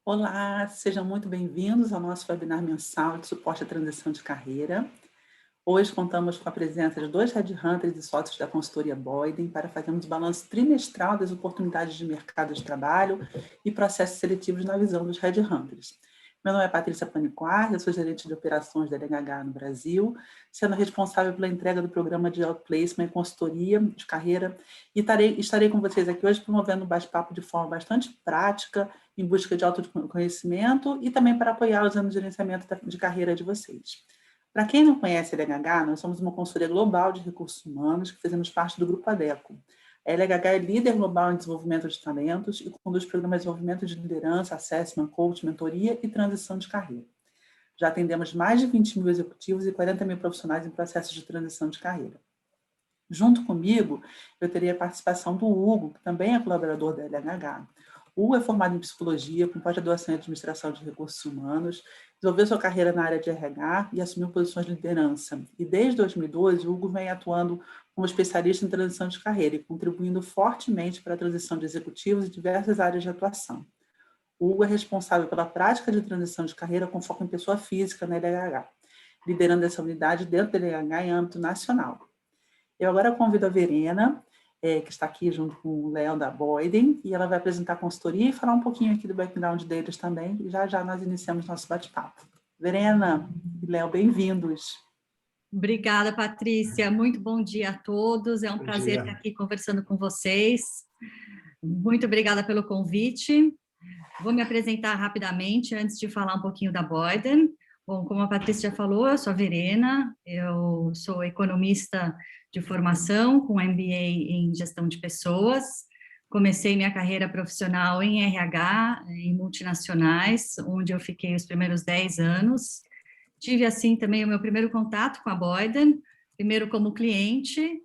Olá, sejam muito bem-vindos ao nosso webinar mensal de suporte à transição de carreira. Hoje contamos com a presença de 2 headhunters e sócios da consultoria Boyden para fazermos o balanço trimestral das oportunidades de mercado de trabalho e processos seletivos na visão dos headhunters. Meu nome é Patrícia Paniquar, eu sou gerente de operações da LHH no Brasil, sendo responsável pela entrega do programa de outplacement e consultoria de carreira, e estarei com vocês aqui hoje promovendo um bate-papo de forma bastante prática, em busca de autoconhecimento e também para apoiá-los no gerenciamento de carreira de vocês. Para quem não conhece a LHH, nós somos uma consultoria global de recursos humanos que fazemos parte do Grupo ADECO. A LHH é líder global em desenvolvimento de talentos e conduz programas de desenvolvimento de liderança, assessment, coach, mentoria e transição de carreira. Já atendemos mais de 20 mil executivos e 40 mil profissionais em processos de transição de carreira. Junto comigo, eu terei a participação do Hugo, que também é colaborador da LHH. O Hugo é formado em psicologia, com pós-graduação em administração de recursos humanos, desenvolveu sua carreira na área de RH e assumiu posições de liderança. E desde 2012, o Hugo vem atuando como especialista em transição de carreira e contribuindo fortemente para a transição de executivos em diversas áreas de atuação. O Hugo é responsável pela prática de transição de carreira com foco em pessoa física na LHH, liderando essa unidade dentro da LHH em âmbito nacional. Eu agora convido a Verena, que está aqui junto com o Léo da Boyden, e ela vai apresentar a consultoria e falar um pouquinho aqui do background deles também, e já nós iniciamos nosso bate-papo. Verena e Léo, bem-vindos. Obrigada, Patrícia. Muito bom dia a todos. É um Bom prazer dia. estar aqui conversando com vocês. Muito obrigada pelo convite. Vou me apresentar rapidamente antes de falar um pouquinho da Boyden. Bom, como a Patrícia já falou, eu sou a Verena, eu sou economista de formação, com MBA em gestão de pessoas. Comecei minha carreira profissional em RH, em multinacionais, onde eu fiquei os primeiros 10 anos. Tive, assim, também o meu primeiro contato com a Boyden, primeiro como cliente,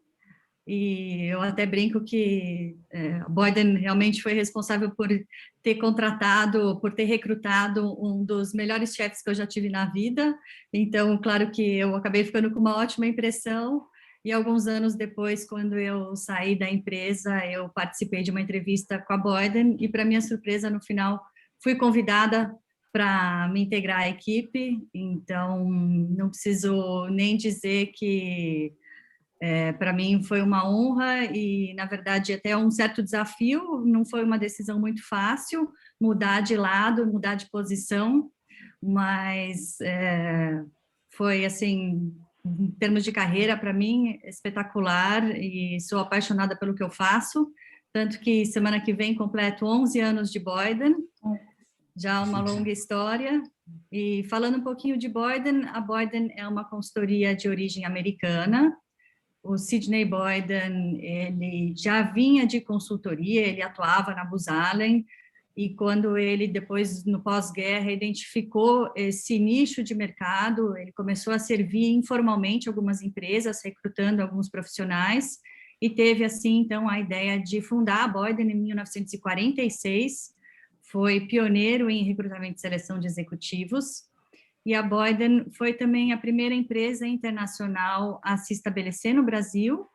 e eu até brinco que a Boyden realmente foi responsável por ter contratado, por ter recrutado um dos melhores chefes que eu já tive na vida. Então, claro que eu acabei ficando com uma ótima impressão, e alguns anos depois, quando eu saí da empresa, eu participei de uma entrevista com a Boyden, e para minha surpresa, no final, fui convidada para me integrar à equipe. Então, não preciso nem dizer que para mim foi uma honra e, na verdade, até um certo desafio. Não foi uma decisão muito fácil mudar de lado, mudar de posição, mas foi, assim, em termos de carreira, para mim, espetacular, e sou apaixonada pelo que eu faço, tanto que semana que vem completo 11 anos de Boyden, já uma longa história. E falando um pouquinho de Boyden, a Boyden é uma consultoria de origem americana. O Sidney Boyden, ele já vinha de consultoria, ele atuava na Booz Allen, e quando ele, depois, no pós-guerra, identificou esse nicho de mercado, ele começou a servir informalmente algumas empresas, recrutando alguns profissionais, e teve, assim, então, a ideia de fundar a Boyden em 1946, foi pioneiro em recrutamento e seleção de executivos, e a Boyden foi também a primeira empresa internacional a se estabelecer no Brasil,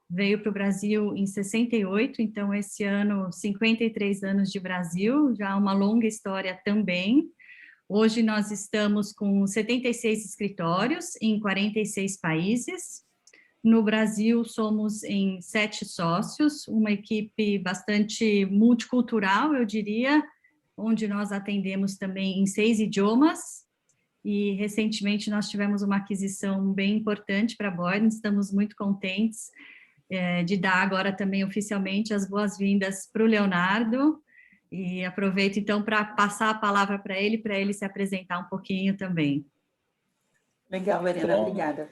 veio para o Brasil em 68, então esse ano 53 anos de Brasil, já uma longa história também. Hoje nós estamos com 76 escritórios em 46 países. No Brasil somos em 7 sócios, uma equipe bastante multicultural, eu diria, onde nós atendemos também em 6 idiomas. E recentemente nós tivemos uma aquisição bem importante para a Boyden, estamos muito contentes de dar agora também oficialmente as boas-vindas para o Leonardo, e aproveito então para passar a palavra para ele se apresentar um pouquinho também. Legal, Verena, obrigada.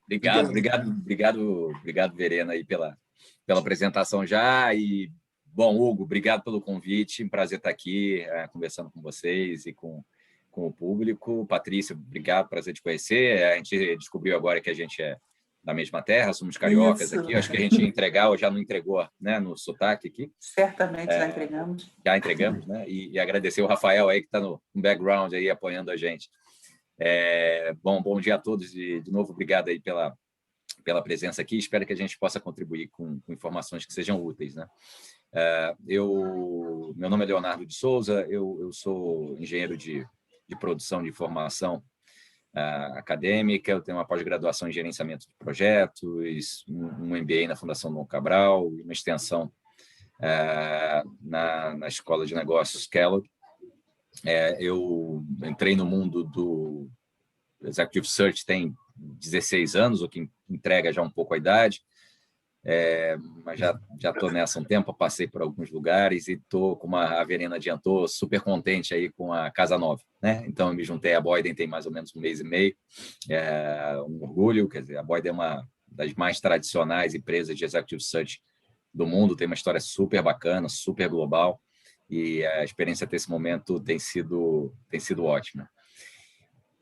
Obrigado, Verena, aí pela apresentação já. E, bom, Hugo, obrigado pelo convite, um prazer estar aqui conversando com vocês e com o público. Patrícia, obrigado, prazer te conhecer. A gente descobriu agora que a gente é da mesma terra, somos cariocas. Isso. Aqui. Acho que a gente ia entregar, ou já não entregou, né, no sotaque aqui. Certamente já entregamos. Já entregamos, né? E agradecer o Rafael aí, que está no background aí, apoiando a gente. Bom dia a todos e, de novo, obrigado aí pela presença aqui. Espero que a gente possa contribuir com informações que sejam úteis, né? Meu nome é Leonardo de Souza, eu sou engenheiro de produção de informação acadêmica, eu tenho uma pós-graduação em gerenciamento de projetos, um MBA na Fundação Dom Cabral e uma extensão na Escola de Negócios Kellogg. Eu entrei no mundo do Executive Search tem 16 anos, o que entrega já um pouco a idade, mas já estou nessa há um tempo, passei por alguns lugares e estou, como a Verena adiantou, super contente aí com a Casa Nova, né? Então, eu me juntei à Boyden tem mais ou menos um mês e meio, um orgulho, quer dizer, a Boyden é uma das mais tradicionais empresas de Executive Search do mundo, tem uma história super bacana, super global, e a experiência até esse momento tem sido ótima.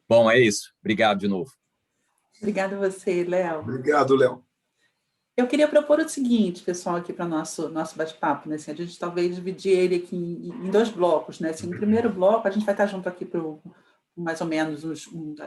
Bom, é isso. Obrigado de novo. Obrigada a você, Léo. Obrigado, Léo. Eu queria propor o seguinte, pessoal, aqui para o nosso bate-papo, né? Assim, a gente talvez dividir ele aqui em 2 blocos, né? Assim, no primeiro bloco, a gente vai estar junto aqui por mais ou menos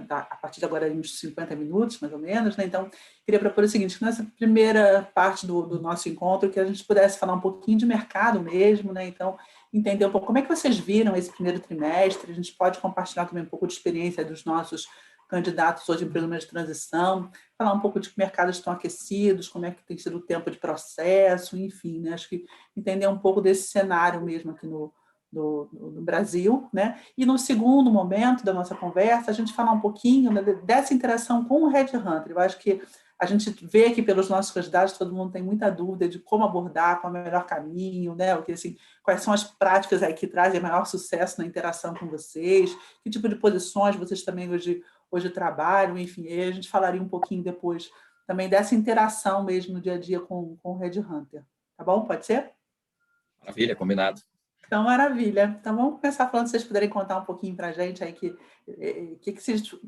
a partir de agora uns 50 minutos, mais ou menos, né? Então, queria propor o seguinte, que nessa primeira parte do nosso encontro, que a gente pudesse falar um pouquinho de mercado mesmo, né? Então, entender um pouco como é que vocês viram esse primeiro trimestre, a gente pode compartilhar também um pouco de experiência dos nossos candidatos hoje em programas de transição, falar um pouco de que mercados estão aquecidos, como é que tem sido o tempo de processo, enfim, né? Acho que entender um pouco desse cenário mesmo aqui no Brasil, né? E no segundo momento da nossa conversa, a gente falar um pouquinho, né, dessa interação com o Red Hunter. Eu acho que a gente vê aqui pelos nossos candidatos, todo mundo tem muita dúvida de como abordar, qual é o melhor caminho, né? O que, assim, quais são as práticas aí que trazem maior sucesso na interação com vocês, que tipo de posições vocês também hoje trabalham, enfim, aí a gente falaria um pouquinho depois também dessa interação mesmo no dia a dia com o Red Hunter. Tá bom? Pode ser? Maravilha, combinado. Então, maravilha. Então, vamos começar falando, se vocês puderem contar um pouquinho para a gente aí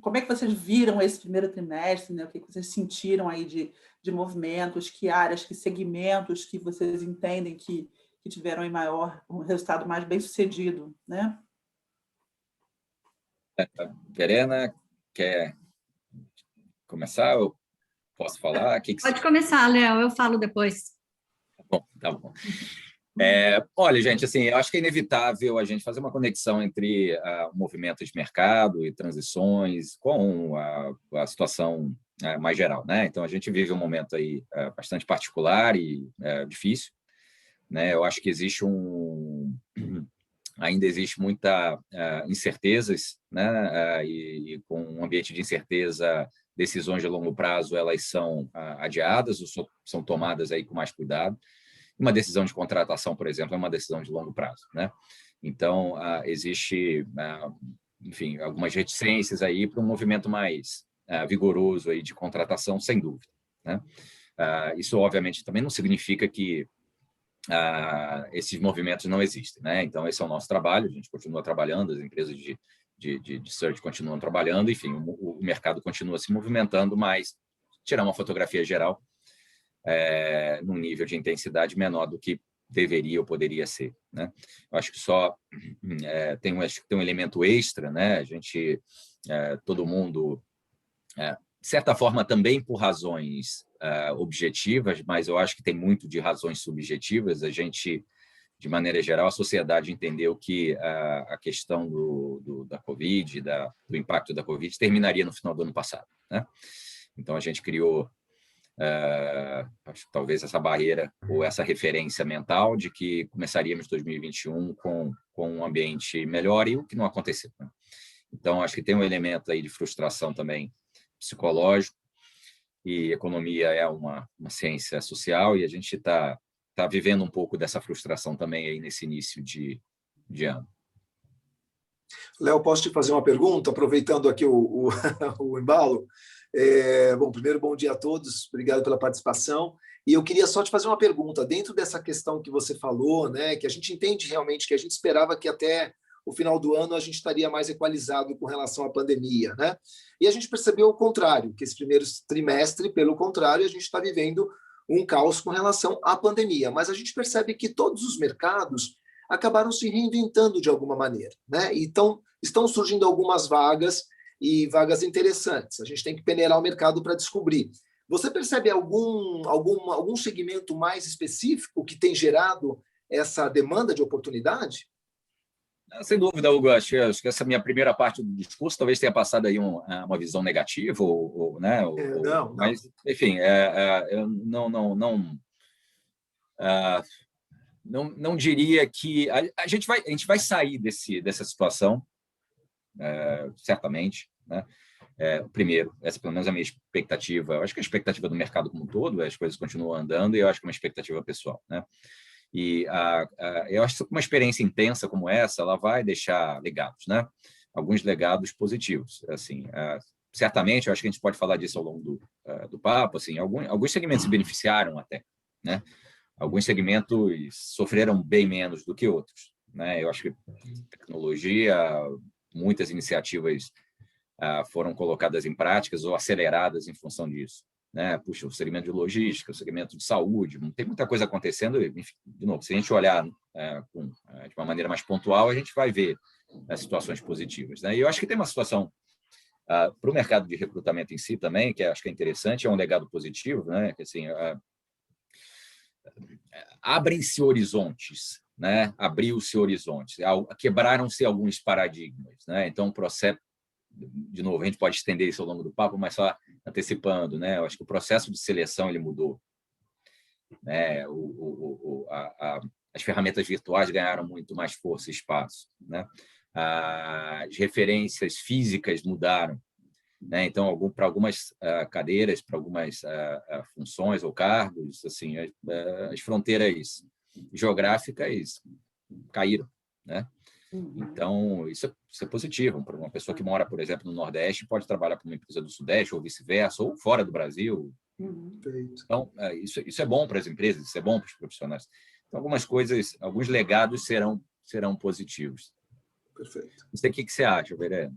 como é que vocês viram esse primeiro trimestre, né? O que vocês sentiram aí de movimentos, que áreas, que segmentos que vocês entendem que tiveram aí um resultado mais bem sucedido, né? Verena, quer começar? Eu posso falar? Pode começar, Léo, eu falo depois. Tá bom. Olha, gente, assim, eu acho que é inevitável a gente fazer uma conexão entre o movimento de mercado e transições com a situação mais geral, né? Então, a gente vive um momento aí bastante particular e difícil, né? Eu acho que ainda existe muita incertezas, né? E com um ambiente de incerteza, decisões de longo prazo elas são adiadas ou são tomadas aí com mais cuidado. Uma decisão de contratação, por exemplo, é uma decisão de longo prazo, né? Então, existe, enfim, algumas reticências aí para um movimento mais vigoroso aí de contratação, sem dúvida, né? Isso, obviamente, também não significa que esses movimentos não existem, né? Então, esse é o nosso trabalho, a gente continua trabalhando, as empresas de search continuam trabalhando, enfim, o mercado continua se movimentando, mas tirar uma fotografia geral num nível de intensidade menor do que deveria ou poderia ser, né? Eu acho que só tem um elemento extra, né? A gente, todo mundo, de certa forma, também por razões objetivas, mas eu acho que tem muito de razões subjetivas. A gente, de maneira geral, a sociedade entendeu que a questão da Covid, do impacto da Covid, terminaria no final do ano passado, né? Então, a gente criou acho que talvez essa barreira ou essa referência mental de que começaríamos 2021 com um ambiente melhor, e o que não aconteceu, né? Então, acho que tem um elemento aí de frustração também psicológico, e economia é uma ciência social, e a gente está vivendo um pouco dessa frustração também aí nesse início de ano. Léo, posso te fazer uma pergunta, aproveitando aqui o embalo? Bom, primeiro, bom dia a todos, obrigado pela participação. E eu queria só te fazer uma pergunta, dentro dessa questão que você falou, né, que a gente entende realmente que a gente esperava que até o final do ano a gente estaria mais equalizado com relação à pandemia, né? E a gente percebeu o contrário, que esse primeiro trimestre, pelo contrário, a gente está vivendo um caos com relação à pandemia. Mas a gente percebe que todos os mercados acabaram se reinventando de alguma maneira, né? Então, estão surgindo algumas vagas, e vagas interessantes. A gente tem que peneirar o mercado para descobrir. Você percebe algum segmento mais específico que tem gerado essa demanda de oportunidade? Sem dúvida, Hugo. Acho que essa minha primeira parte do discurso talvez tenha passado aí uma visão negativa, né? Não. Mas, enfim, eu não diria que a gente vai sair dessa situação, certamente, né? Primeiro, essa pelo menos é a minha expectativa. Eu acho que a expectativa do mercado como um todo, as coisas continuam andando, e eu acho que é uma expectativa pessoal, né? E eu acho que uma experiência intensa como essa, ela vai deixar legados, né? Alguns legados positivos. Assim, certamente, eu acho que a gente pode falar disso ao longo do papo. Assim, alguns segmentos se beneficiaram até, né? Alguns segmentos sofreram bem menos do que outros, né? Eu acho que tecnologia, muitas iniciativas foram colocadas em práticas ou aceleradas em função disso, né? Puxa, o segmento de logística, o segmento de saúde, tem muita coisa acontecendo. Enfim, de novo, se a gente olhar de uma maneira mais pontual, a gente vai ver situações positivas, né? E eu acho que tem uma situação para o mercado de recrutamento em si também, que acho que é interessante, é um legado positivo, né? Que assim, abrem-se horizontes, né? Abriu-se horizontes, quebraram-se alguns paradigmas, né? Então, o processo, de novo, a gente pode estender isso ao longo do papo, mas só antecipando, né? Eu acho que o processo de seleção ele mudou, né? As ferramentas virtuais ganharam muito mais força e espaço, né? As referências físicas mudaram, né? Então, para algumas cadeiras, para algumas funções ou cargos, assim, as fronteiras geográficas caíram, né? Então, isso é positivo. Para uma pessoa que mora, por exemplo, no Nordeste, pode trabalhar para uma empresa do Sudeste, ou vice-versa, ou fora do Brasil. Então, isso é bom para as empresas, isso é bom para os profissionais. Então, algumas coisas, alguns legados serão positivos. Perfeito. Não sei o que você acha, Verena.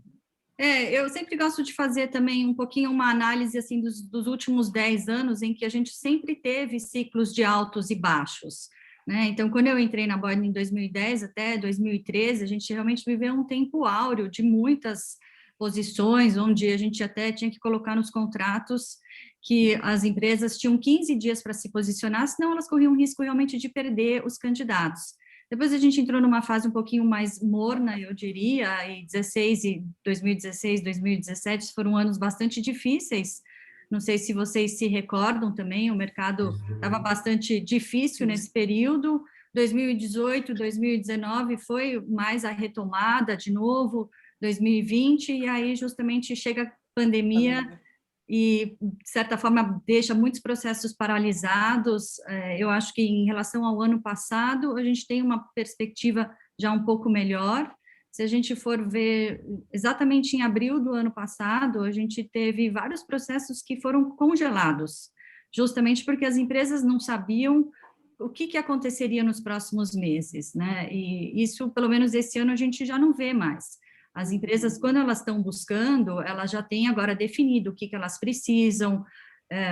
Eu sempre gosto de fazer também um pouquinho uma análise assim dos últimos 10 anos, em que a gente sempre teve ciclos de altos e baixos, né? Então, quando eu entrei na Boyd em 2010 até 2013, a gente realmente viveu um tempo áureo de muitas posições, onde a gente até tinha que colocar nos contratos que as empresas tinham 15 dias para se posicionar, senão elas corriam risco realmente de perder os candidatos. Depois a gente entrou numa fase um pouquinho mais morna, eu diria, e 2016, 2017 foram anos bastante difíceis. Não sei se vocês se recordam também, o mercado estava bastante difícil nesse período. 2018, 2019 foi mais a retomada de novo, 2020, e aí justamente chega a pandemia e, de certa forma, deixa muitos processos paralisados. Eu acho que, em relação ao ano passado, a gente tem uma perspectiva já um pouco melhor. Se a gente for ver, exatamente em abril do ano passado, a gente teve vários processos que foram congelados, justamente porque as empresas não sabiam o que aconteceria nos próximos meses, né? E isso, pelo menos esse ano, a gente já não vê mais. As empresas, quando elas estão buscando, elas já têm agora definido o que elas precisam,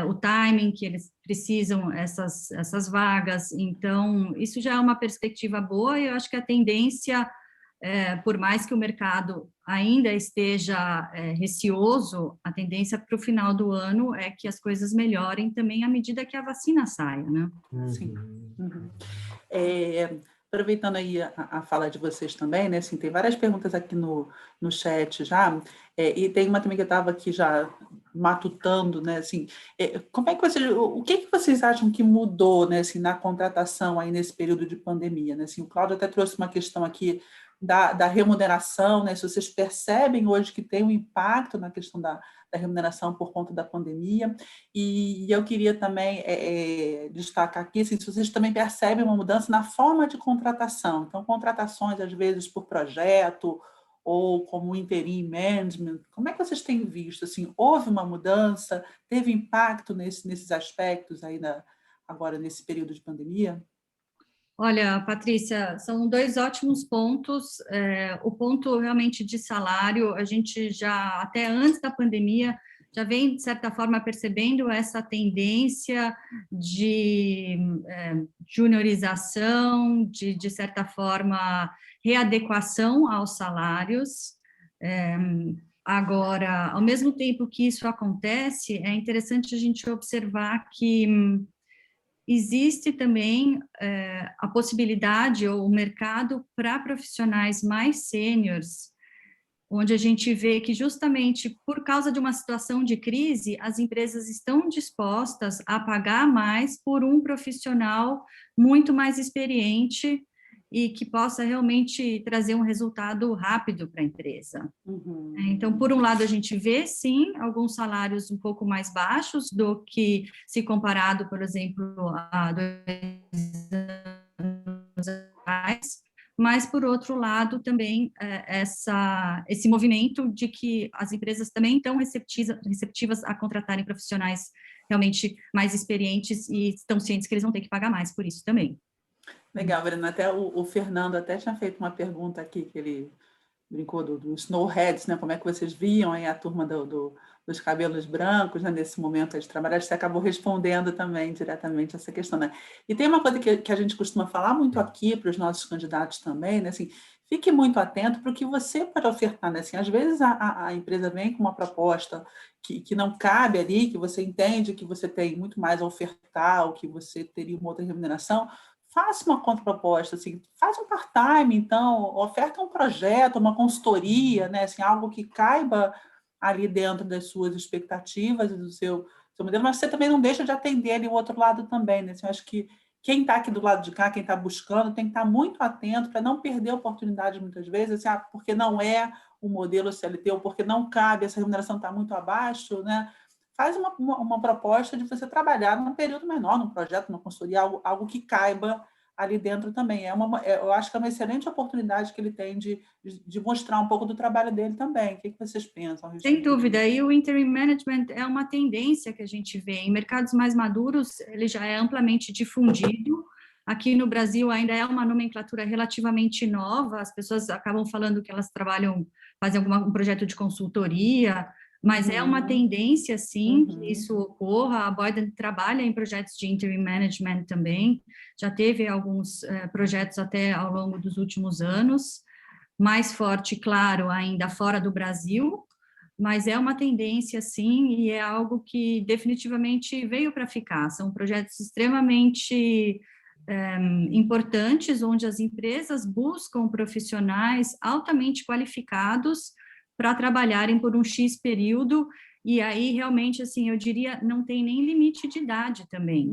o timing que eles precisam, essas vagas. Então, isso já é uma perspectiva boa, e eu acho que a tendência, por mais que o mercado ainda esteja receoso, a tendência para o final do ano é que as coisas melhorem também à medida que a vacina saia, né? Sim. Aproveitando aí a fala de vocês também, né? Assim, tem várias perguntas aqui no chat já, e tem uma também que eu estava aqui já matutando, né? Assim, como é que o que vocês acham que mudou, né? Assim, na contratação aí nesse período de pandemia, né? Assim, o Cláudio até trouxe uma questão aqui da remuneração, né? Se vocês percebem hoje que tem um impacto na questão da remuneração por conta da pandemia, e eu queria também destacar aqui, assim, se vocês também percebem uma mudança na forma de contratação. Então, contratações, às vezes, por projeto, ou como interim management, como é que vocês têm visto? Assim, houve uma mudança? Teve impacto nesses aspectos aí agora nesse período de pandemia? Olha, Patrícia, são dois ótimos pontos. O ponto realmente de salário, a gente já, até antes da pandemia, já vem, de certa forma, percebendo essa tendência de juniorização, de certa forma, readequação aos salários. Agora, ao mesmo tempo que isso acontece, é interessante a gente observar que existe também a possibilidade ou o mercado para profissionais mais sêniores, onde a gente vê que justamente por causa de uma situação de crise, as empresas estão dispostas a pagar mais por um profissional muito mais experiente e que possa realmente trazer um resultado rápido para a empresa. Uhum. Então, por um lado, a gente vê, sim, alguns salários um pouco mais baixos do que se comparado, por exemplo, a 2 anos atrás, mas, por outro lado, também esse movimento de que as empresas também estão receptivas a contratarem profissionais realmente mais experientes e estão cientes que eles vão ter que pagar mais por isso também. Legal, Verena. Até o Fernando até tinha feito uma pergunta aqui, que ele brincou do Snowheads, né? Como é que vocês viam aí a turma dos cabelos brancos, né? Nesse momento de trabalhar? Você acabou respondendo também diretamente essa questão, né? E tem uma coisa que a gente costuma falar muito aqui para os nossos candidatos também, né? Assim, fique muito atento para o que você pode ofertar, né? Assim, às vezes a empresa vem com uma proposta que não cabe ali, que você entende que você tem muito mais a ofertar, ou que você teria uma outra remuneração. Faça uma contraproposta, assim, faz um part-time, então, oferta um projeto, uma consultoria, né, assim, algo que caiba ali dentro das suas expectativas e do seu modelo, mas você também não deixa de atender ali o outro lado também, né? Assim, eu acho que quem está aqui do lado de cá, quem está buscando, tem que estar muito atento para não perder a oportunidade muitas vezes, assim, porque não é o modelo CLT, ou porque não cabe, essa remuneração está muito abaixo, né? Faz uma proposta de você trabalhar num período menor, num projeto, numa consultoria, algo que caiba ali dentro também. Eu acho que é uma excelente oportunidade que ele tem de mostrar um pouco do trabalho dele também. O que vocês pensam? Sem dúvida, e o interim management é uma tendência que a gente vê. Em mercados mais maduros, ele já é amplamente difundido. Aqui no Brasil ainda é uma nomenclatura relativamente nova, as pessoas acabam falando que elas fazem um projeto de consultoria, mas é uma tendência, sim, que isso ocorra. A Boyden trabalha em projetos de interim management também, já teve alguns projetos até ao longo dos últimos anos, mais forte, claro, ainda fora do Brasil, mas é uma tendência, sim, e é algo que definitivamente veio para ficar. São projetos extremamente importantes, onde as empresas buscam profissionais altamente qualificados para trabalharem por um X período, e aí, realmente, assim, eu diria, não tem nem limite de idade também.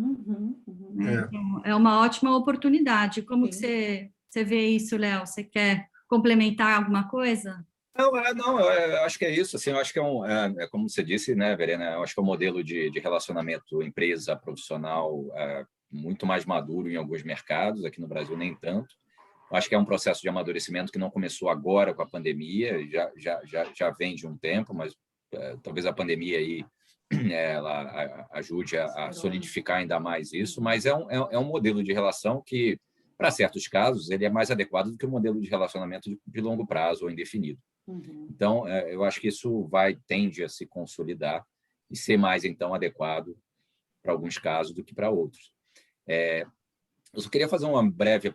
Né? Então, é uma ótima oportunidade. Como que você vê isso, Léo? Você quer complementar alguma coisa? Não, eu acho que é isso. Assim, eu acho que como você disse, né, Verena? Eu acho que é um modelo de relacionamento empresa-profissional muito mais maduro em alguns mercados, aqui no Brasil nem tanto. Eu acho que é um processo de amadurecimento que não começou agora com a pandemia, já vem de um tempo, mas talvez a pandemia aí ela ajude a solidificar ainda mais isso, mas é um modelo de relação que, para certos casos, ele é mais adequado do que o modelo de relacionamento de longo prazo ou indefinido. Então, eu acho que isso tende a se consolidar e ser mais, então, adequado para alguns casos do que para outros. Eu só queria fazer um breve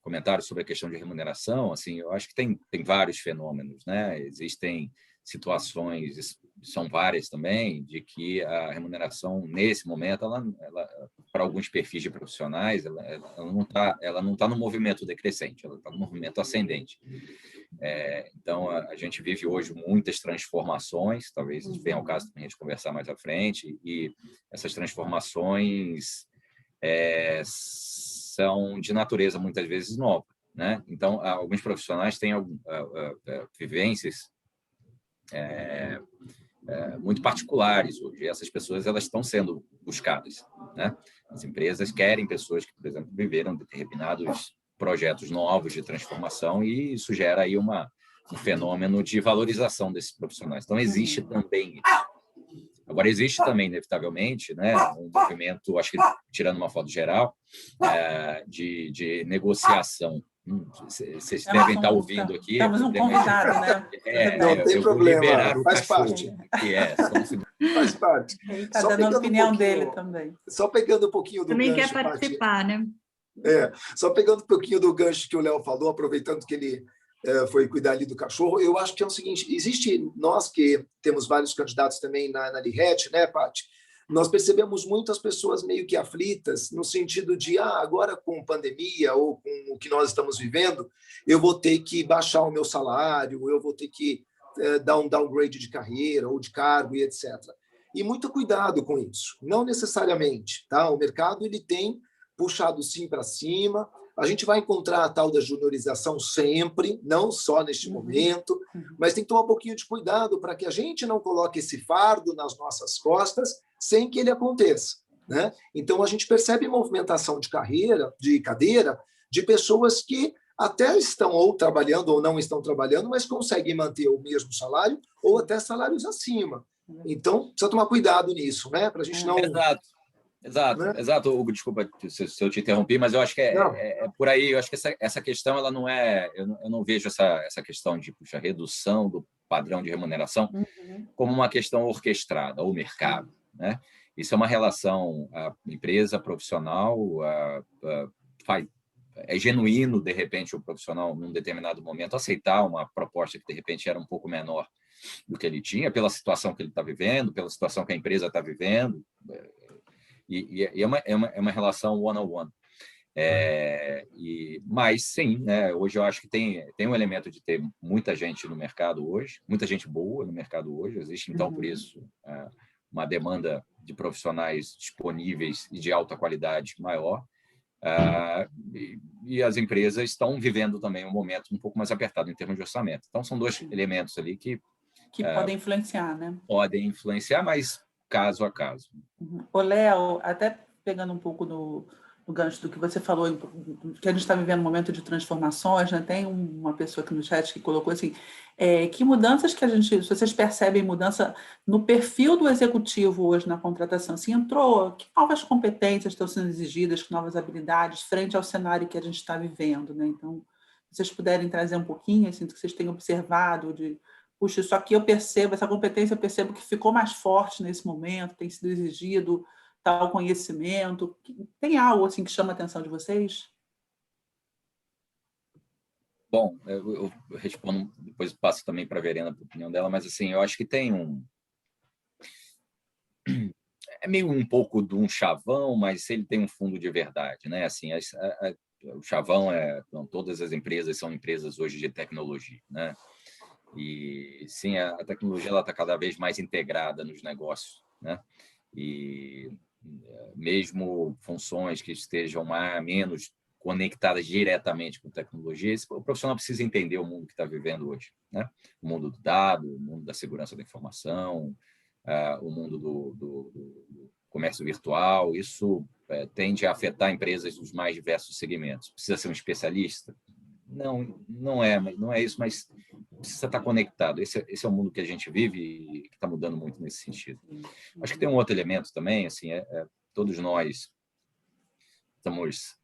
comentário sobre a questão de remuneração. Assim, eu acho que tem vários fenômenos, né? Existem situações, são várias também, de que a remuneração, nesse momento, ela para alguns perfis de profissionais, ela não tá no movimento decrescente, ela está no movimento ascendente. Então, a gente vive hoje muitas transformações, talvez venha ao caso também de conversar mais à frente, e essas transformações são de natureza, muitas vezes, nova, né? Então, alguns profissionais têm vivências muito particulares hoje. Essas pessoas elas estão sendo buscadas, né? As empresas querem pessoas que, por exemplo, viveram determinados projetos novos de transformação, e isso gera aí um fenômeno de valorização desses profissionais. Então, existe também isso. Agora, existe também, inevitavelmente, né, um movimento, acho que tirando uma foto geral, de negociação. Vocês devem estar ouvindo aqui. Temos um convidado, né? Não tem problema, faz parte. Faz parte. Ele está dando a opinião dele também. Só pegando um pouquinho do também gancho, quer participar, né? Só pegando um pouquinho do gancho que o Léo falou, aproveitando que ele foi cuidar ali do cachorro, eu acho que é o seguinte, nós que temos vários candidatos também na LIRET, né, Paty? nós percebemos muitas pessoas meio que aflitas, no sentido de, agora com pandemia ou com o que nós estamos vivendo, eu vou ter que baixar o meu salário, eu vou ter que dar um downgrade de carreira ou de cargo e etc. E muito cuidado com isso, não necessariamente. Tá? O mercado ele tem puxado sim para cima, a gente vai encontrar a tal da juniorização sempre, não só neste momento, mas tem que tomar um pouquinho de cuidado para que a gente não coloque esse fardo nas nossas costas sem que ele aconteça. Né? Então, a gente percebe movimentação de cadeira, de pessoas que até estão ou trabalhando ou não estão trabalhando, mas conseguem manter o mesmo salário ou até salários acima. Então, precisa tomar cuidado nisso, né? Para a gente não... Exato, Hugo, desculpa se eu te interrompi, mas eu acho que é por aí. Eu acho que essa questão, ela não é... Eu não vejo essa questão de redução do padrão de remuneração como uma questão orquestrada, ou mercado. Né? Isso é uma relação empresa, profissional, é genuíno, de repente, o profissional, num determinado momento, aceitar uma proposta que, de repente, era um pouco menor do que ele tinha, pela situação que ele está vivendo, pela situação que a empresa está vivendo, e é uma relação one-on-one. Mas, sim, né, hoje eu acho que tem um elemento de ter muita gente no mercado hoje, muita gente boa no mercado hoje, existe, então, por isso, uma demanda de profissionais disponíveis e de alta qualidade maior, e as empresas estão vivendo também um momento um pouco mais apertado em termos de orçamento. Então, são dois elementos ali que podem influenciar, né? Podem influenciar, mas caso a caso. Ô, Léo, até pegando um pouco no gancho do que você falou, que a gente está vivendo um momento de transformações, né? Tem uma pessoa aqui no chat que colocou assim, que mudanças que se vocês percebem mudança no perfil do executivo hoje na contratação, assim, que novas competências estão sendo exigidas, que novas habilidades, frente ao cenário que a gente está vivendo, né? Então, se vocês puderem trazer um pouquinho, assim, do que vocês têm observado, puxa, isso aqui eu percebo, essa competência eu percebo que ficou mais forte nesse momento, tem sido exigido tal conhecimento. Tem algo assim que chama a atenção de vocês? Bom, eu respondo, depois passo também para a Verena a opinião dela, mas assim, eu acho que tem é meio um pouco de um chavão, mas ele tem um fundo de verdade, né? Assim, o chavão todas as empresas são empresas hoje de tecnologia, né? E sim, a tecnologia ela está cada vez mais integrada nos negócios, né? E mesmo funções que estejam menos conectadas diretamente com tecnologia, o profissional precisa entender o mundo que está vivendo hoje, né? O mundo do dado, o mundo da segurança da informação, o mundo do comércio virtual. Isso tende a afetar empresas dos mais diversos segmentos. Precisa ser um especialista? Não é isso, mas precisa estar conectado. Esse é o mundo que a gente vive e que está mudando muito nesse sentido. Acho que tem um outro elemento também, assim, todos nós estamos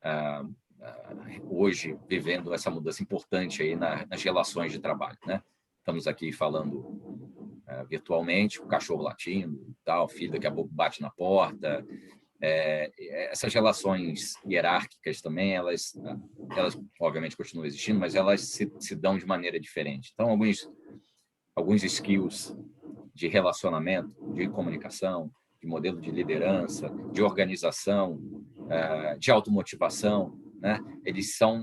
hoje vivendo essa mudança importante aí nas relações de trabalho, né? Estamos aqui falando virtualmente, o cachorro latindo, tal, o filho daqui a pouco bate na porta. Essas relações hierárquicas também, elas obviamente continuam existindo, mas elas se dão de maneira diferente. Então, alguns skills de relacionamento, de comunicação, de modelo de liderança, de organização, de automotivação, né? Eles são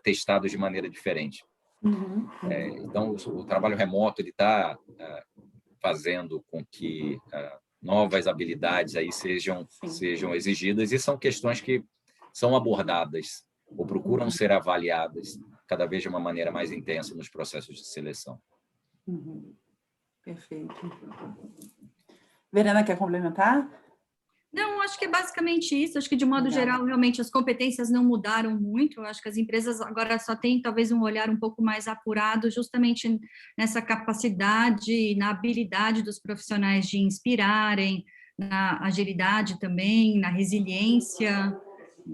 testados de maneira diferente. Então, o trabalho remoto ele está fazendo com que novas habilidades aí sejam exigidas, e são questões que são abordadas ou procuram ser avaliadas cada vez de uma maneira mais intensa nos processos de seleção. Perfeito. Verena, quer complementar? Não, acho que é basicamente isso. Acho que, de modo geral, realmente as competências não mudaram muito. Acho que as empresas agora só têm, talvez, um olhar um pouco mais apurado justamente nessa capacidade, na habilidade dos profissionais de inspirarem, na agilidade também, na resiliência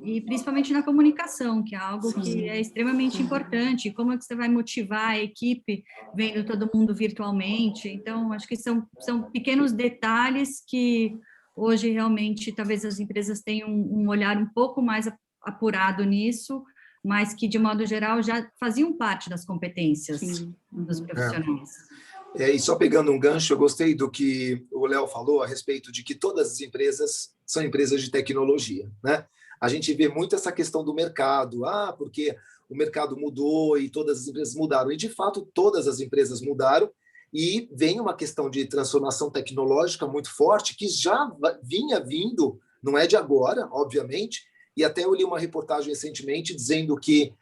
e, principalmente, na comunicação, que é algo que é extremamente importante. Como é que você vai motivar a equipe vendo todo mundo virtualmente? Então, acho que são pequenos detalhes que hoje, realmente, talvez as empresas tenham um olhar um pouco mais apurado nisso, mas que, de modo geral, já faziam parte das competências dos profissionais. E só pegando um gancho, eu gostei do que o Léo falou a respeito de que todas as empresas são empresas de tecnologia, né? A gente vê muito essa questão do mercado, porque o mercado mudou e todas as empresas mudaram. E, de fato, todas as empresas mudaram e vem uma questão de transformação tecnológica muito forte que já vinha vindo, não é de agora, obviamente, e até eu li uma reportagem recentemente dizendo que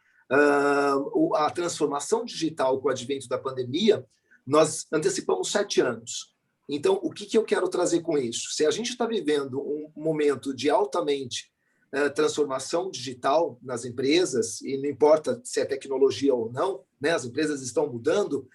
a transformação digital com o advento da pandemia, nós antecipamos 7 anos. Então, o que eu quero trazer com isso? Se a gente está vivendo um momento de altamente transformação digital nas empresas, e não importa se é tecnologia ou não, né, as empresas estão mudando,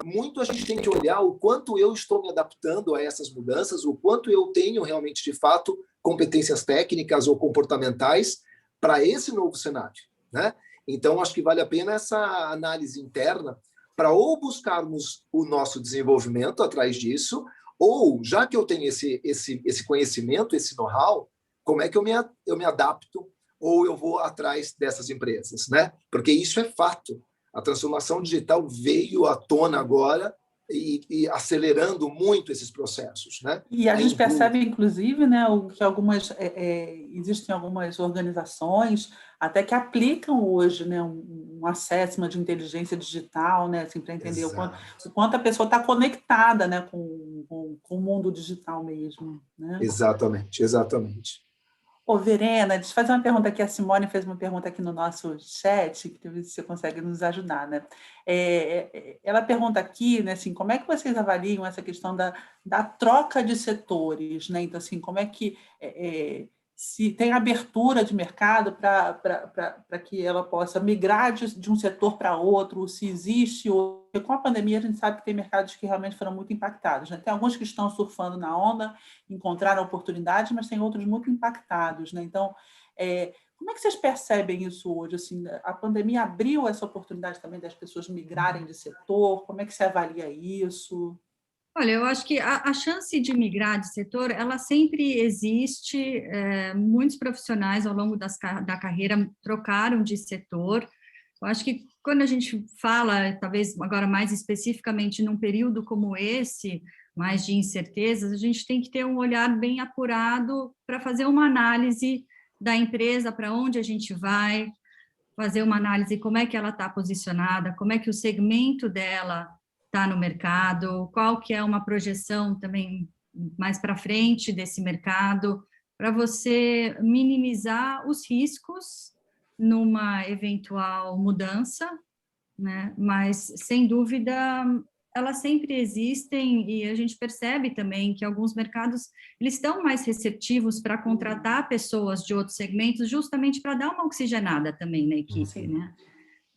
muito a gente tem que olhar o quanto eu estou me adaptando a essas mudanças, o quanto eu tenho realmente, de fato, competências técnicas ou comportamentais para esse novo cenário, né? Então, acho que vale a pena essa análise interna para ou buscarmos o nosso desenvolvimento atrás disso, ou, já que eu tenho esse conhecimento, esse know-how, como é que eu me adapto ou eu vou atrás dessas empresas, né? Porque isso é fato. A transformação digital veio à tona agora e acelerando muito esses processos, né? E a gente percebe, inclusive, né, que existem algumas organizações até que aplicam hoje, né, um assessment de inteligência digital, né, assim, para entender o quanto a pessoa está conectada, né, com o mundo digital mesmo, né? Exatamente. Ô, Verena, deixa eu fazer uma pergunta aqui. A Simone fez uma pergunta aqui no nosso chat, que talvez você consegue nos ajudar, né? Ela pergunta aqui, né, assim, como é que vocês avaliam essa questão da troca de setores, né? Então, assim, como é que se tem abertura de mercado para que ela possa migrar de um setor para outro, se existe, porque com a pandemia a gente sabe que tem mercados que realmente foram muito impactados, né? Tem alguns que estão surfando na onda, encontraram oportunidades, mas tem outros muito impactados, né? Então, como é que vocês percebem isso hoje? Assim, a pandemia abriu essa oportunidade também das pessoas migrarem de setor? Como é que você avalia isso? Olha, eu acho que a chance de migrar de setor, ela sempre existe. Muitos profissionais, ao longo da carreira, trocaram de setor. Eu acho que quando a gente fala, talvez agora mais especificamente num período como esse, mais de incertezas, a gente tem que ter um olhar bem apurado para fazer uma análise da empresa, para onde a gente vai, fazer uma análise como é que ela está posicionada, como é que o segmento dela está no mercado, qual que é uma projeção também mais para frente desse mercado, para você minimizar os riscos numa eventual mudança, né? Mas, sem dúvida, elas sempre existem e a gente percebe também que alguns mercados eles estão mais receptivos para contratar pessoas de outros segmentos justamente para dar uma oxigenada também na equipe, Sim. né?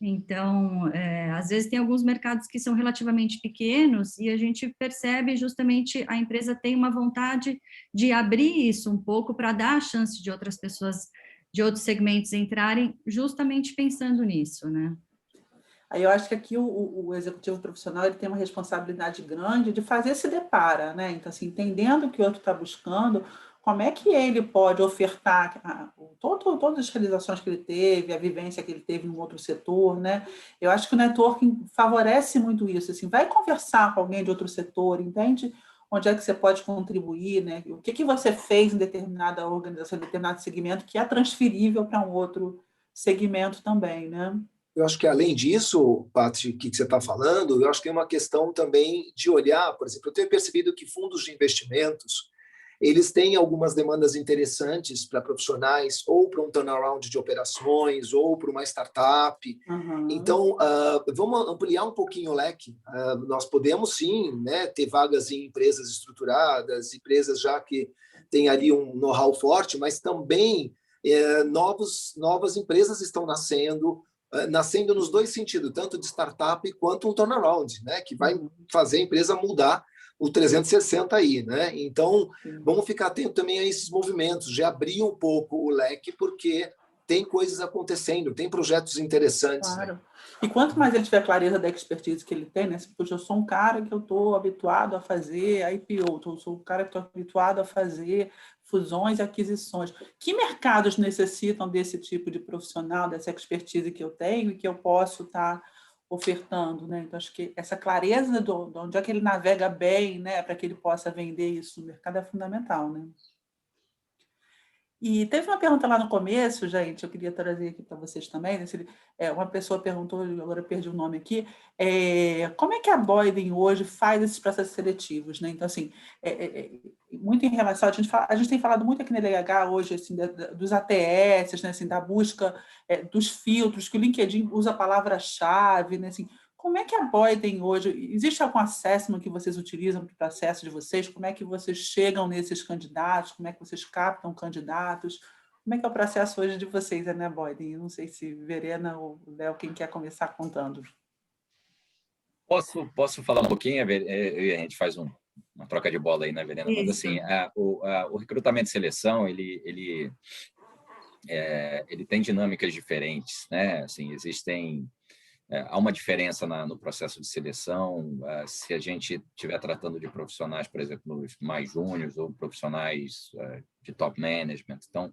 Então, às vezes tem alguns mercados que são relativamente pequenos e a gente percebe justamente a empresa tem uma vontade de abrir isso um pouco para dar a chance de outras pessoas de outros segmentos entrarem justamente pensando nisso, né? Aí eu acho que aqui o executivo profissional ele tem uma responsabilidade grande de fazer esse depara, né? Então, assim, entendendo o que o outro está buscando, como é que ele pode ofertar todas as realizações que ele teve, a vivência que ele teve em um outro setor, né? Eu acho que o networking favorece muito isso, assim, vai conversar com alguém de outro setor, entende? Onde é que você pode contribuir, né? O que você fez em determinada organização, em determinado segmento, que é transferível para um outro segmento também, né? Eu acho que, além disso, Paty, que você está falando, eu acho que tem uma questão também de olhar, por exemplo, eu tenho percebido que fundos de investimentos, eles têm algumas demandas interessantes para profissionais, ou para um turnaround de operações, ou para uma startup. Uhum. Então, vamos ampliar um pouquinho o leque. Nós podemos, sim, né, ter vagas em empresas estruturadas, empresas já que têm ali um know-how forte, mas também novas empresas estão nascendo nos dois sentidos, tanto de startup quanto um turnaround, né, que vai fazer a empresa mudar o 360 aí, né? Então, vamos ficar atento também a esses movimentos, de abrir um pouco o leque, porque tem coisas acontecendo, tem projetos interessantes. Claro. Né? E quanto mais ele tiver clareza da expertise que ele tem, né? Porque eu sou um cara que eu estou habituado a fazer IPO, eu sou um cara que estou habituado a fazer fusões e aquisições. Que mercados necessitam desse tipo de profissional, dessa expertise que eu tenho e que eu posso estar ofertando, né? Então, acho que essa clareza de onde é que ele navega bem, né, para que ele possa vender isso no mercado é fundamental, né? E teve uma pergunta lá no começo, gente, eu queria trazer aqui para vocês também, né? Uma pessoa perguntou, agora eu perdi o nome aqui, como é que a Boyden hoje faz esses processos seletivos, né? Então, assim, muito em relação, a gente tem falado muito aqui na LH hoje, assim, dos ATS, né? Assim, da busca dos filtros, que o LinkedIn usa a palavra-chave, né? Assim, como é que a Boyden hoje, existe algum assessment que vocês utilizam para o processo de vocês? Como é que vocês chegam nesses candidatos? Como é que vocês captam candidatos? Como é que é o processo hoje de vocês, né, Boyden? Eu não sei se Verena ou Léo, quem quer começar contando. Posso falar um pouquinho? A gente faz uma troca de bola aí, né, Verena? Mas, assim, o recrutamento e seleção, ele tem dinâmicas diferentes, né? Assim, há uma diferença no processo de seleção. Se a gente estiver tratando de profissionais, por exemplo, mais júniores ou profissionais de top management. Então,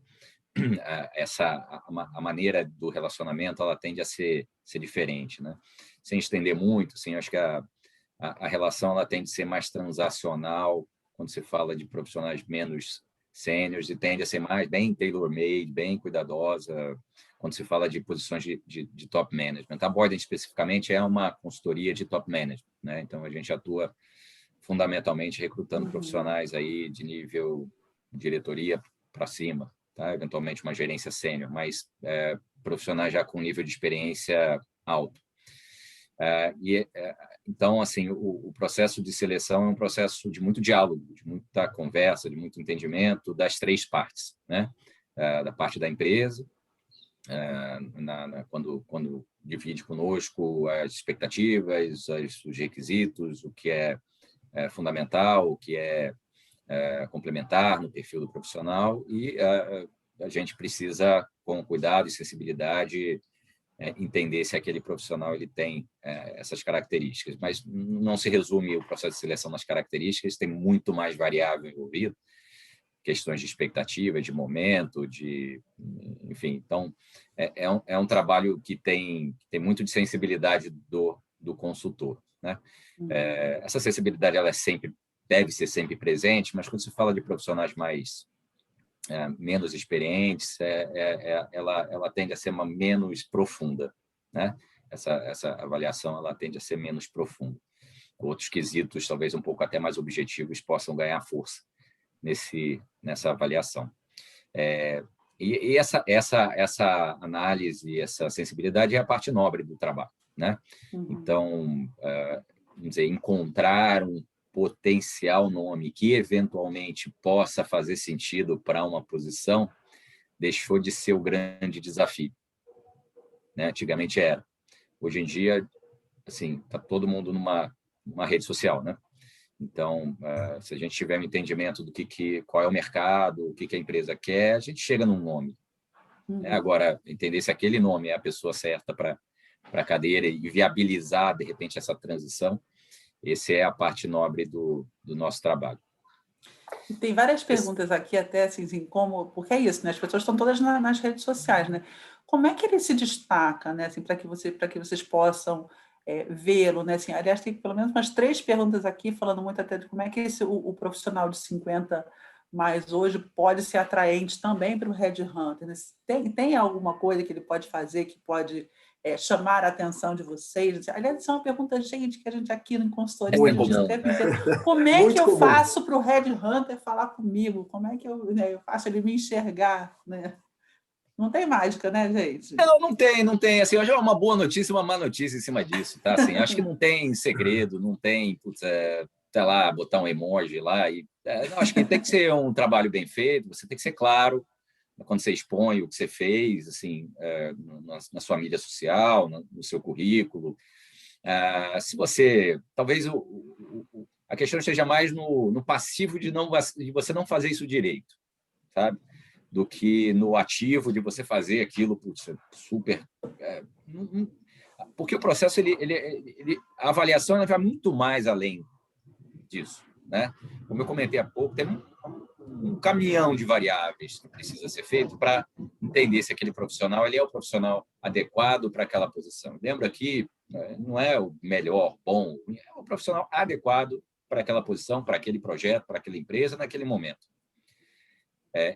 a maneira do relacionamento ela tende a ser diferente, né? Sem estender muito, assim, acho que a relação ela tende a ser mais transacional quando se fala de profissionais menos sêniores e tende a ser mais bem tailor-made, bem cuidadosa quando se fala de posições de top management. A Boyden, especificamente, é uma consultoria de top management, né? Então, a gente atua fundamentalmente recrutando profissionais aí de nível diretoria para cima, tá? Eventualmente uma gerência sênior, mas profissionais já com nível de experiência alto. Então, assim, o processo de seleção é um processo de muito diálogo, de muita conversa, de muito entendimento das três partes, né? Da parte da empresa, quando divide conosco as expectativas, os requisitos, o que é fundamental, o que é complementar no perfil do profissional, e a gente precisa, com cuidado e sensibilidade, entender se aquele profissional ele tem essas características. Mas não se resume o processo de seleção nas características, tem muito mais variável envolvido, questões de expectativa, de momento, enfim. Então, é um trabalho que tem muito de sensibilidade do consultor, né? Essa sensibilidade ela deve ser sempre presente, mas quando se fala de profissionais menos experientes, ela tende a ser menos profunda, né? Essa avaliação ela tende a ser menos profunda. Outros quesitos, talvez um pouco até mais objetivos, possam ganhar força nessa avaliação. E essa análise, essa sensibilidade é a parte nobre do trabalho, né? Então, vamos dizer, encontrar um potencial nome que eventualmente possa fazer sentido para uma posição deixou de ser o grande desafio, né? Antigamente era. Hoje em dia, assim, está todo mundo numa rede social, né? Então, se a gente tiver um entendimento do qual é o mercado, o que a empresa quer, a gente chega num nome. Agora, entender se aquele nome é a pessoa certa para a cadeira e viabilizar, de repente, essa transição, essa é a parte nobre do nosso trabalho. Tem várias perguntas aqui, até assim, porque é isso, né? As pessoas estão todas nas redes sociais, né? Como é que ele se destaca, né? Assim, para que vocês possam vê-lo, né? Assim, aliás, tem pelo menos umas 3 perguntas aqui, falando muito até de como é que o profissional de 50 mais hoje pode ser atraente também para o headhunter, né? Tem alguma coisa que ele pode fazer que pode chamar a atenção de vocês? Aliás, isso é uma pergunta, gente, que a gente aqui no consultoria como é que eu faço para o headhunter falar comigo? Como é que eu faço ele me enxergar, né? Não tem mágica, né, gente? Não tem. Assim, hoje é uma boa notícia e uma má notícia em cima disso, tá? Assim, acho que não tem segredo, não tem, sei lá, botar um emoji lá. Acho que tem que ser um trabalho bem feito, você tem que ser claro quando você expõe o que você fez, assim, na sua mídia social, no seu currículo. Se você... Talvez a questão esteja mais no passivo de você não fazer isso direito, sabe? Do que no ativo de você fazer aquilo super... Porque o processo, a avaliação ela vai muito mais além disso, né? Como eu comentei há pouco, tem um caminhão de variáveis que precisa ser feito para entender se aquele profissional ele é o profissional adequado para aquela posição. Lembra que não é o melhor, bom, é o profissional adequado para aquela posição, para aquele projeto, para aquela empresa, naquele momento.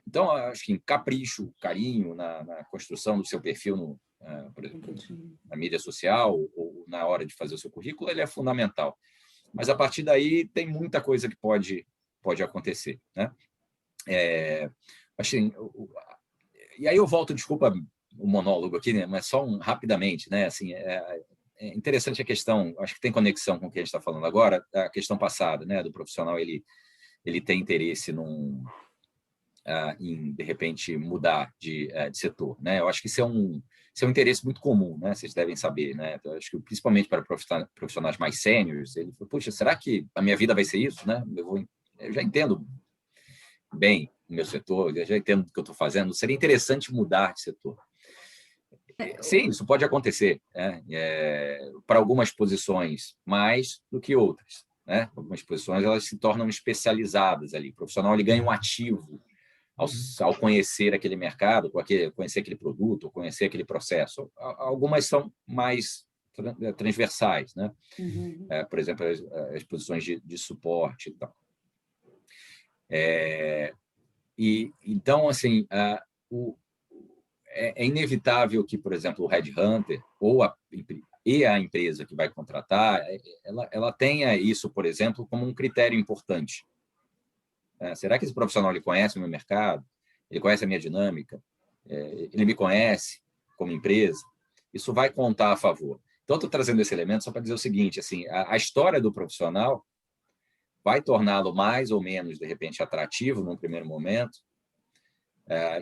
Então, acho que capricho, carinho na construção do seu perfil por exemplo, na mídia social ou na hora de fazer o seu currículo, ele é fundamental. Mas, a partir daí, tem muita coisa que pode acontecer, né? Assim, e aí eu volto, desculpa o monólogo aqui, né? Mas só rapidamente, né? Assim, é interessante a questão, acho que tem conexão com o que a gente está falando agora, a questão passada, né? Do profissional, ele tem interesse em, de repente, mudar de setor, né? Eu acho que isso é um interesse muito comum, né? Vocês devem saber, né? Eu acho que, principalmente para profissionais mais sêniores, ele fala, puxa, será que a minha vida vai ser isso, né? Eu já entendo bem o meu setor, eu já entendo o que eu estou fazendo, seria interessante mudar de setor. Sim, isso pode acontecer, né? Para algumas posições mais do que outras, né? Algumas posições elas se tornam especializadas ali. O profissional ele ganha um ativo ao conhecer aquele mercado, conhecer aquele produto, conhecer aquele processo. Algumas são mais transversais, né? Por exemplo, as posições de suporte e tal. Então, assim, é inevitável que, por exemplo, o headhunter ou a empresa que vai contratar, ela tenha isso, por exemplo, como um critério importante. Será que esse profissional ele conhece o meu mercado? Ele conhece a minha dinâmica? Ele me conhece como empresa? Isso vai contar a favor. Então, estou trazendo esse elemento só para dizer o seguinte, assim, a história do profissional vai torná-lo mais ou menos, de repente, atrativo num primeiro momento.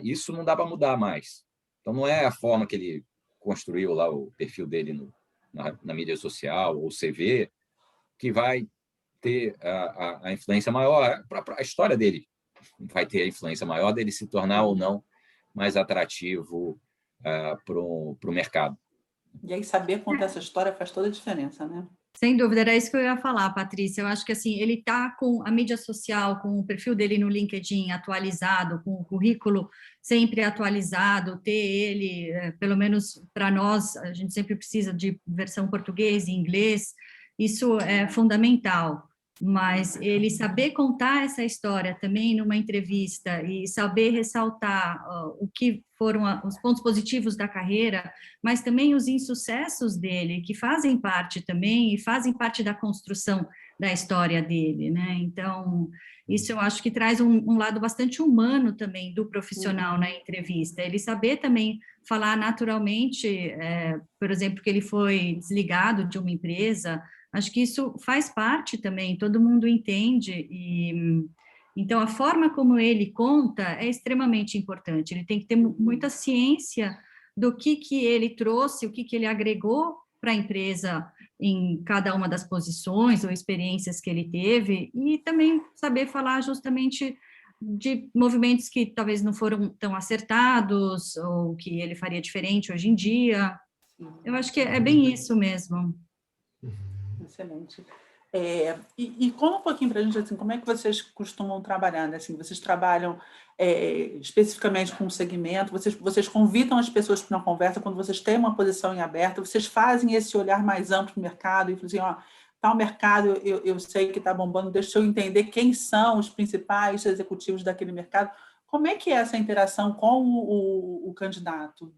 Isso não dá para mudar mais. Então, não é a forma que ele construiu lá o perfil dele na mídia social ou CV que vai ter a influência maior. A história dele vai ter a influência maior dele se tornar ou não mais atrativo para o mercado. E aí saber contar essa história faz toda a diferença, né? Sem dúvida, era isso que eu ia falar, Patrícia. Eu acho que assim, ele está com a mídia social, com o perfil dele no LinkedIn atualizado, com o currículo sempre atualizado, ter ele, pelo menos para nós, a gente sempre precisa de versão português e inglês, isso é fundamental. Mas ele saber contar essa história também numa entrevista e saber ressaltar o que foram os pontos positivos da carreira, mas também os insucessos dele, que fazem parte também e fazem parte da construção da história dele, né? Então, isso eu acho que traz um lado bastante humano também do profissional na entrevista. Ele saber também falar naturalmente, por exemplo, que ele foi desligado de uma empresa. Acho que isso faz parte também, todo mundo entende, então a forma como ele conta é extremamente importante, ele tem que ter muita ciência do que ele trouxe, o que ele agregou para a empresa em cada uma das posições ou experiências que ele teve, e também saber falar justamente de movimentos que talvez não foram tão acertados, ou que ele faria diferente hoje em dia. Eu acho que é bem isso mesmo. Excelente. E conta um pouquinho para a gente, assim, como é que vocês costumam trabalhar, né? Assim, vocês trabalham especificamente com um segmento, vocês convidam as pessoas para uma conversa quando vocês têm uma posição em aberto, vocês fazem esse olhar mais amplo do mercado e falam assim, ó, tal mercado eu sei que está bombando, deixa eu entender quem são os principais executivos daquele mercado. Como é que é essa interação com o candidato?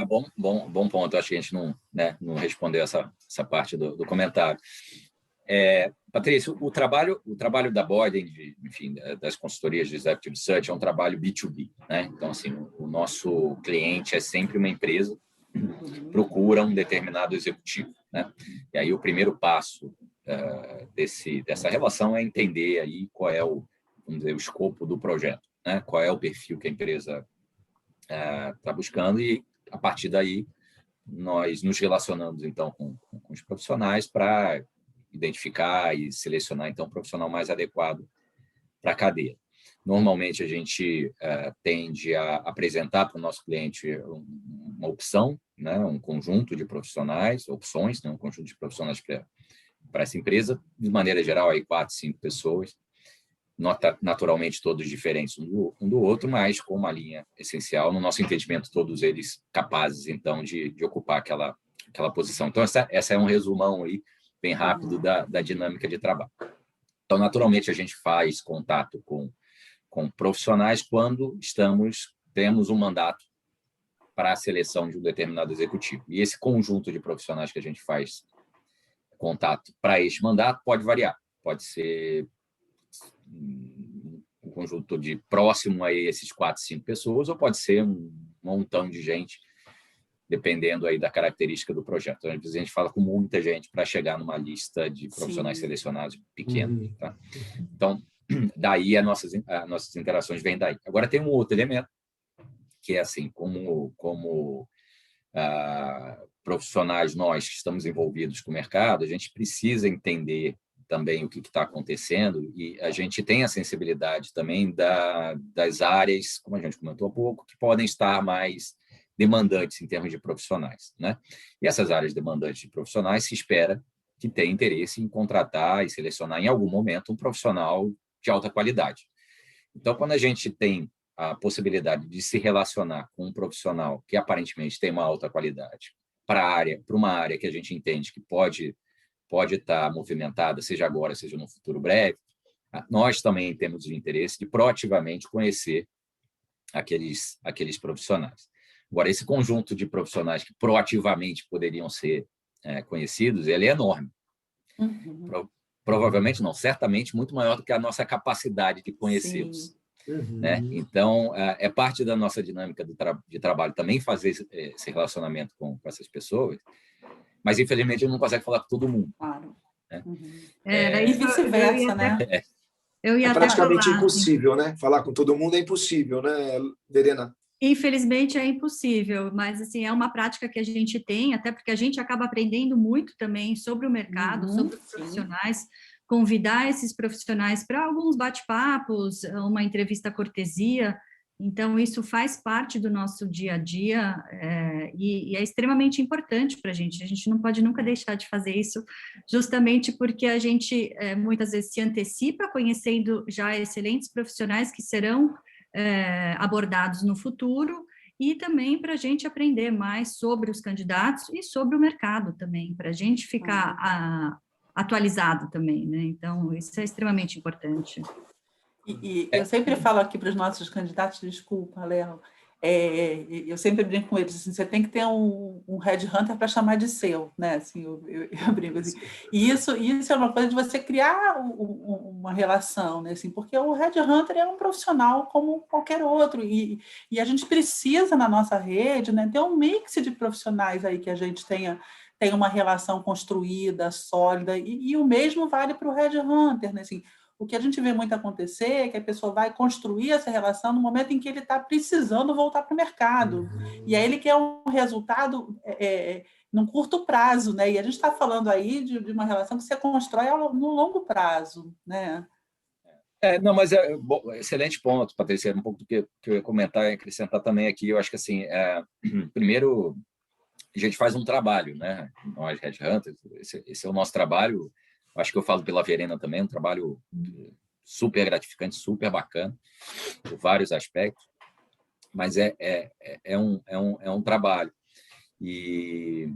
Bom ponto. Acho que a gente não respondeu essa parte do comentário. Patrícia, o trabalho da Boyden, enfim, das consultorias de Executive Search, é um trabalho B2B, né? Então, assim, o nosso cliente é sempre uma empresa que procura um determinado executivo, né? E aí o primeiro passo dessa relação é entender aí qual é o escopo do projeto, né? Qual é o perfil que a empresa está buscando, e a partir daí nós nos relacionamos então com os profissionais para identificar e selecionar então o profissional mais adequado para a cadeia. Normalmente a gente tende a apresentar para o nosso cliente uma opção, né, um conjunto de profissionais, opções, né, um conjunto de profissionais para essa empresa, de maneira geral aí 4, 5 pessoas, naturalmente todos diferentes um do outro, mas com uma linha essencial, no nosso entendimento, todos eles capazes, então, de ocupar aquela posição. Então, essa é um resumão aí, bem rápido, da dinâmica de trabalho. Então, naturalmente, a gente faz contato com profissionais quando temos um mandato para a seleção de um determinado executivo. E esse conjunto de profissionais que a gente faz contato para este mandato pode variar. Pode ser um conjunto de próximo a esses 4, 5 pessoas, ou pode ser um montão de gente, dependendo aí da característica do projeto. Então, às vezes a gente fala com muita gente para chegar numa lista de profissionais selecionados pequena. Tá? Então, daí as nossas interações vêm daí. Agora, tem um outro elemento, que é assim, como profissionais, nós que estamos envolvidos com o mercado, a gente precisa entender também o que está acontecendo, e a gente tem a sensibilidade também das áreas, como a gente comentou há pouco, que podem estar mais demandantes em termos de profissionais, né? E essas áreas demandantes de profissionais se espera que tenha interesse em contratar e selecionar em algum momento um profissional de alta qualidade. Então, quando a gente tem a possibilidade de se relacionar com um profissional que aparentemente tem uma alta qualidade para uma área que a gente entende que pode estar movimentada, seja agora, seja no futuro breve, nós também temos o interesse de proativamente conhecer aqueles profissionais. Agora, esse conjunto de profissionais que proativamente poderiam ser conhecidos, ele é enorme. Provavelmente não, certamente muito maior do que a nossa capacidade de conhecê-los. Né? Então, é parte da nossa dinâmica de trabalho também fazer esse relacionamento com essas pessoas, mas, infelizmente, a gente não consegue falar com todo mundo. Claro. Né? E vice-versa, né? Eu ia é praticamente falar, impossível, né? Falar com todo mundo é impossível, né, Verena? Infelizmente é impossível, mas assim, é uma prática que a gente tem, até porque a gente acaba aprendendo muito também sobre o mercado, sobre os profissionais, convidar esses profissionais para alguns bate-papos, uma entrevista cortesia. Então, isso faz parte do nosso dia a dia e é extremamente importante para a gente. A gente não pode nunca deixar de fazer isso, justamente porque a gente muitas vezes se antecipa conhecendo já excelentes profissionais que serão abordados no futuro, e também para a gente aprender mais sobre os candidatos e sobre o mercado também, para a gente ficar atualizado também, né? Então, isso é extremamente importante. E eu sempre falo aqui para os nossos candidatos, desculpa, Léo, eu sempre brinco com eles, assim, você tem que ter um headhunter para chamar de seu, né? Assim, eu brinco assim. E isso é uma coisa de você criar uma relação, né? Assim, porque o headhunter é um profissional como qualquer outro, e a gente precisa, na nossa rede, né, ter um mix de profissionais aí que a gente tenha uma relação construída, sólida, e o mesmo vale para o headhunter, né? Assim, o que a gente vê muito acontecer é que a pessoa vai construir essa relação no momento em que ele está precisando voltar para o mercado. E aí ele quer um resultado num curto prazo, né? E a gente está falando aí de uma relação que você constrói no longo prazo, né? Não, mas excelente ponto, Patrícia. Um pouco do que eu ia comentar e acrescentar também aqui. Eu acho que, assim, primeiro, a gente faz um trabalho, né? Nós, Headhunters, esse é o nosso trabalho. Acho que eu falo pela Verena também, um trabalho super gratificante, super bacana, por vários aspectos, mas é um trabalho. E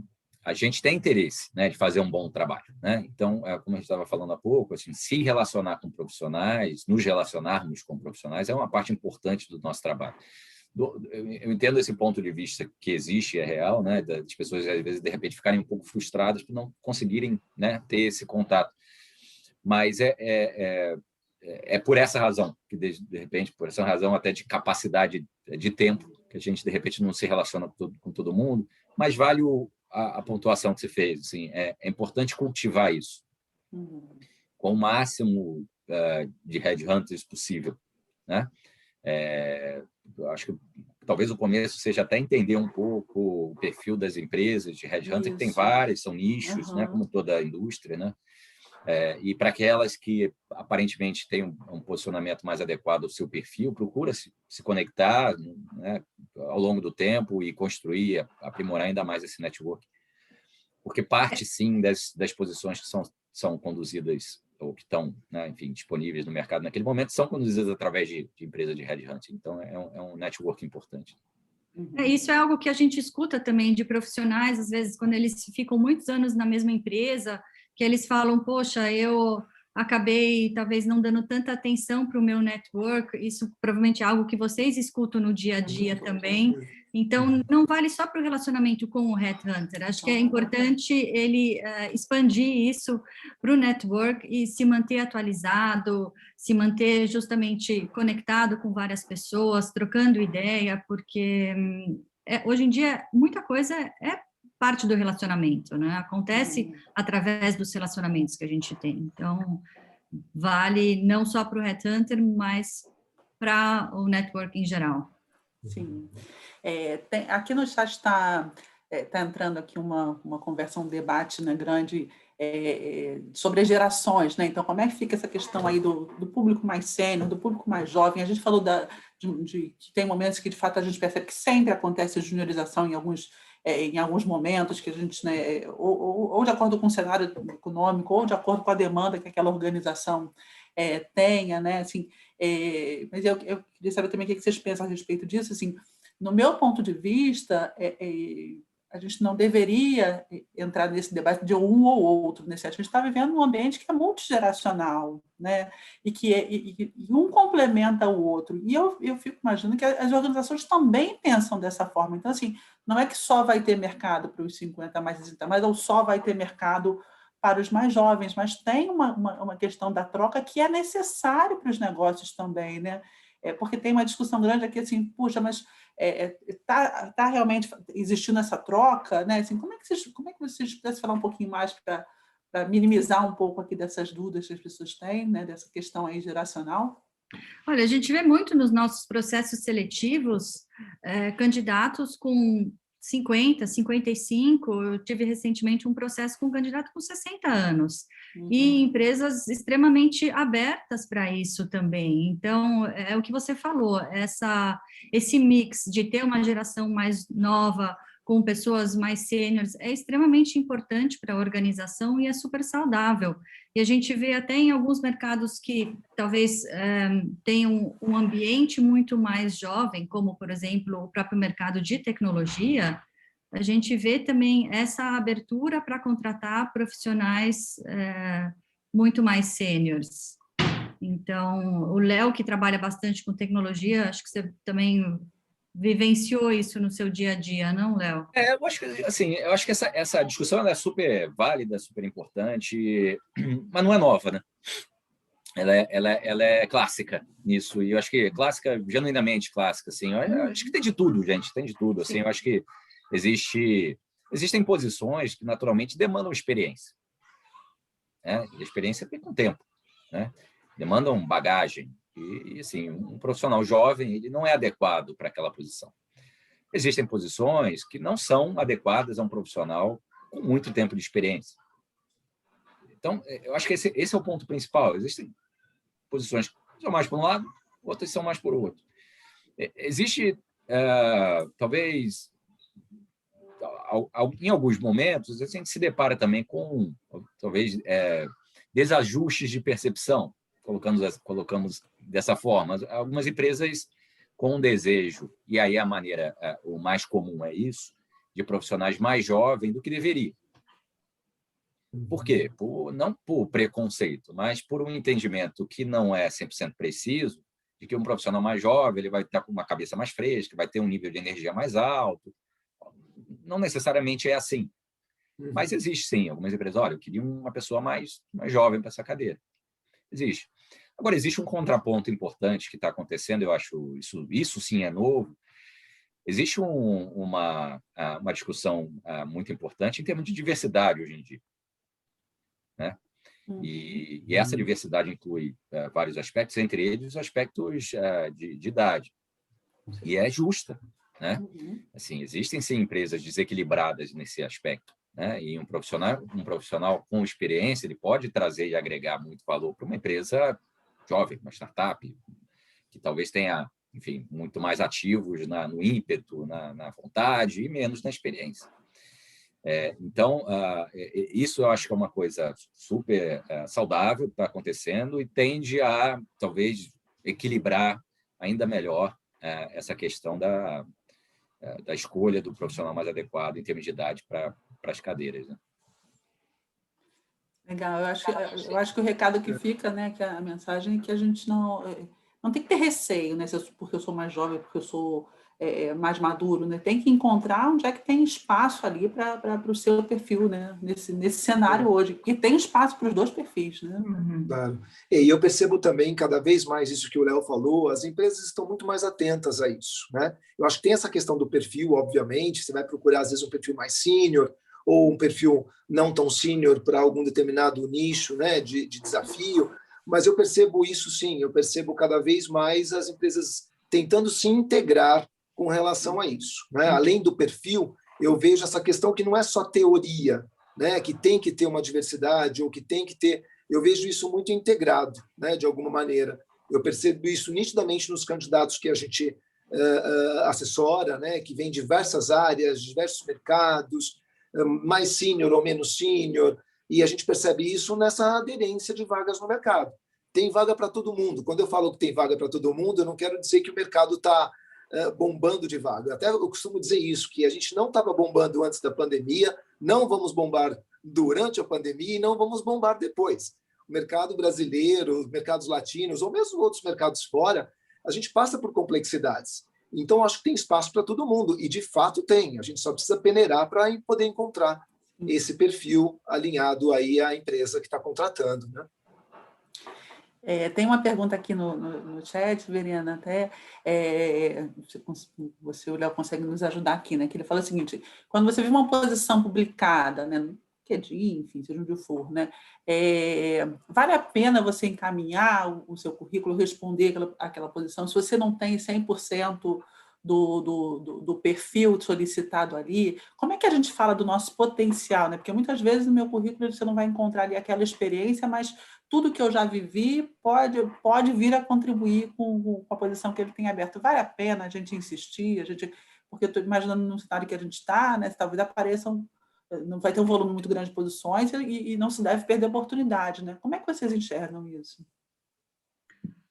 a gente tem interesse, né, de fazer um bom trabalho, né? Então, como a gente estava falando há pouco, assim, se relacionar com profissionais, nos relacionarmos com profissionais, é uma parte importante do nosso trabalho. Eu entendo esse ponto de vista que existe, é real, né, das pessoas, às vezes, de repente, ficarem um pouco frustradas por não conseguirem, né, ter esse contato. Mas é por essa razão, que, de repente, por essa razão até de capacidade de tempo, que a gente, de repente, não se relaciona com todo mundo, mas vale a pontuação que você fez. Assim, é importante cultivar isso com o máximo de headhunters possível, né? Eu acho que talvez o começo seja até entender um pouco o perfil das empresas de headhunter, que tem várias, são nichos, né, como toda a indústria, né? E para aquelas que aparentemente têm um posicionamento mais adequado ao seu perfil, procura se conectar, né, ao longo do tempo e construir, aprimorar ainda mais esse network. Porque parte, sim, das posições que são conduzidas ou que estão, né, enfim, disponíveis no mercado naquele momento, são conduzidas através de empresas de headhunting. Então, é um network importante. Isso é algo que a gente escuta também de profissionais, às vezes, quando eles ficam muitos anos na mesma empresa, que eles falam, poxa, eu acabei talvez não dando tanta atenção para o meu network, isso provavelmente é algo que vocês escutam no dia a dia também, então não vale só para o relacionamento com o headhunter, acho que é importante ele expandir isso para o network e se manter atualizado, se manter justamente conectado com várias pessoas, trocando ideia, porque hoje em dia muita coisa é parte do relacionamento, né? Acontece através dos relacionamentos que a gente tem. Então, vale não só para o headhunter, mas para o network em geral. Sim. Aqui no chat está entrando aqui uma conversa, um debate, né, grande sobre as gerações, né? Então, como é que fica essa questão aí do público mais sênior, do público mais jovem? A gente falou que tem momentos que, de fato, a gente percebe que sempre acontece juniorização em alguns momentos, que a gente, né, ou de acordo com o cenário econômico, ou de acordo com a demanda que aquela organização tenha, né? Assim, mas eu queria saber também o que vocês pensam a respeito disso. Assim, no meu ponto de vista, a gente não deveria entrar nesse debate de um ou outro. Né? A gente está vivendo num ambiente que é multigeracional, né? E um complementa o outro. E eu fico imaginando que as organizações também pensam dessa forma. Então, assim, não é que só vai ter mercado para os 50 mais 60, mas ou só vai ter mercado para os mais jovens, mas tem uma questão da troca que é necessário para os negócios também, né? Porque tem uma discussão grande aqui, assim, puxa, mas tá realmente existindo essa troca, né? Assim, como é que vocês pudessem falar um pouquinho mais para minimizar um pouco aqui dessas dúvidas que as pessoas têm, né? Dessa questão aí geracional? Olha, a gente vê muito nos nossos processos seletivos candidatos com 50, 55, eu tive recentemente um processo com um candidato com 60 anos, e empresas extremamente abertas para isso também. Então, é o que você falou, esse mix de ter uma geração mais nova com pessoas mais sêniores é extremamente importante para a organização e é super saudável. E a gente vê até em alguns mercados que talvez tenham um ambiente muito mais jovem, como, por exemplo, o próprio mercado de tecnologia, a gente vê também essa abertura para contratar profissionais muito mais sêniores. Então, o Léo, que trabalha bastante com tecnologia, acho que você também vivenciou isso no seu dia a dia, não, Léo? Eu acho que essa discussão ela é super válida, super importante, mas não é nova, né? Ela é clássica nisso, e eu acho que clássica, genuinamente clássica, assim. Eu acho que tem de tudo, gente, tem de tudo, assim. Eu acho que existem posições que naturalmente demandam experiência, né? E a experiência vem com o tempo, né? Demandam bagagem, e assim, um profissional jovem ele não é adequado para aquela posição. Existem posições que não são adequadas a um profissional com muito tempo de experiência. Então, eu acho que esse é o ponto principal. Existem posições que são mais por um lado, outras são mais por outro. Existe, talvez, em alguns momentos, a gente se depara também com, talvez, desajustes de percepção, colocamos dessa forma. Algumas empresas com um desejo, e aí a maneira, o mais comum é isso, de profissionais mais jovens do que deveria. Por quê? Não por preconceito, mas por um entendimento que não é 100% preciso, de que um profissional mais jovem ele vai estar com uma cabeça mais fresca, vai ter um nível de energia mais alto. Não necessariamente é assim. Mas existe, sim, algumas empresas. Olha, eu queria uma pessoa mais jovem para essa cadeira. Existe. Agora, existe um contraponto importante que está acontecendo, eu acho isso sim é novo. Existe uma discussão muito importante em termos de diversidade hoje em dia, né? E essa diversidade inclui vários aspectos, entre eles os aspectos de idade. E é justa, né? Assim, existem sim empresas desequilibradas nesse aspecto, né? E um profissional com experiência, ele pode trazer e agregar muito valor para uma empresa jovem, uma startup, que talvez tenha, enfim, muito mais ativos no ímpeto, na vontade e menos na experiência. Então, isso eu acho que é uma coisa super saudável que está acontecendo e tende a, talvez, equilibrar ainda melhor essa questão da escolha do profissional mais adequado em termos de idade para as cadeiras, né? Legal, eu acho que o recado que fica, né, que a mensagem é que a gente não tem que ter receio, né, porque eu sou mais jovem, porque eu sou mais maduro, né, tem que encontrar onde é que tem espaço ali para o seu perfil, né, nesse cenário hoje, porque tem espaço para os dois perfis, né? Claro. E eu percebo também cada vez mais isso que o Léo falou, as empresas estão muito mais atentas a isso, né? Eu acho que tem essa questão do perfil, obviamente, você vai procurar às vezes um perfil mais sênior ou um perfil não tão sênior para algum determinado nicho, né, de desafio, mas eu percebo isso sim, eu percebo cada vez mais as empresas tentando se integrar com relação a isso, né? Além do perfil, eu vejo essa questão que não é só teoria, né, que tem que ter uma diversidade ou que tem que ter. Eu vejo isso muito integrado, né, de alguma maneira. Eu percebo isso nitidamente nos candidatos que a gente assessora, né, que vêm de diversas áreas, diversos mercados, mais sênior ou menos sênior, e a gente percebe isso nessa aderência de vagas no mercado. Tem vaga para todo mundo. Quando eu falo que tem vaga para todo mundo, eu não quero dizer que o mercado está bombando de vaga. Até eu costumo dizer isso, que a gente não estava bombando antes da pandemia, não vamos bombar durante a pandemia e não vamos bombar depois. O mercado brasileiro, os mercados latinos, ou mesmo outros mercados fora, a gente passa por complexidades. Então, acho que tem espaço para todo mundo, e de fato tem. A gente só precisa peneirar para poder encontrar esse perfil alinhado aí à empresa que está contratando, né? Tem uma pergunta aqui no chat, Verena, até você, o Léo, consegue nos ajudar aqui, né? Que ele fala o seguinte: quando você vê uma posição publicada, né, no LinkedIn, enfim, seja onde for, né, vale a pena você encaminhar o seu currículo, responder aquela posição, se você não tem 100% do perfil solicitado ali? Como é que a gente fala do nosso potencial, né? Porque muitas vezes no meu currículo você não vai encontrar ali aquela experiência, mas tudo que eu já vivi pode vir a contribuir com a posição que ele tem aberto. Vale a pena a gente insistir, porque eu estou imaginando no cenário que a gente está, né, talvez apareçam, não vai ter um volume muito grande de posições e não se deve perder oportunidade, né? Como é que vocês enxergam isso?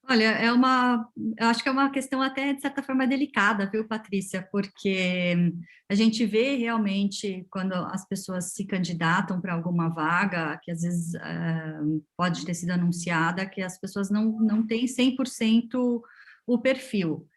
Olha, eu acho que é uma questão até, de certa forma, delicada, viu, Patrícia? Porque a gente vê realmente, quando as pessoas se candidatam para alguma vaga, que às vezes pode ter sido anunciada, que as pessoas não têm 100% o perfil.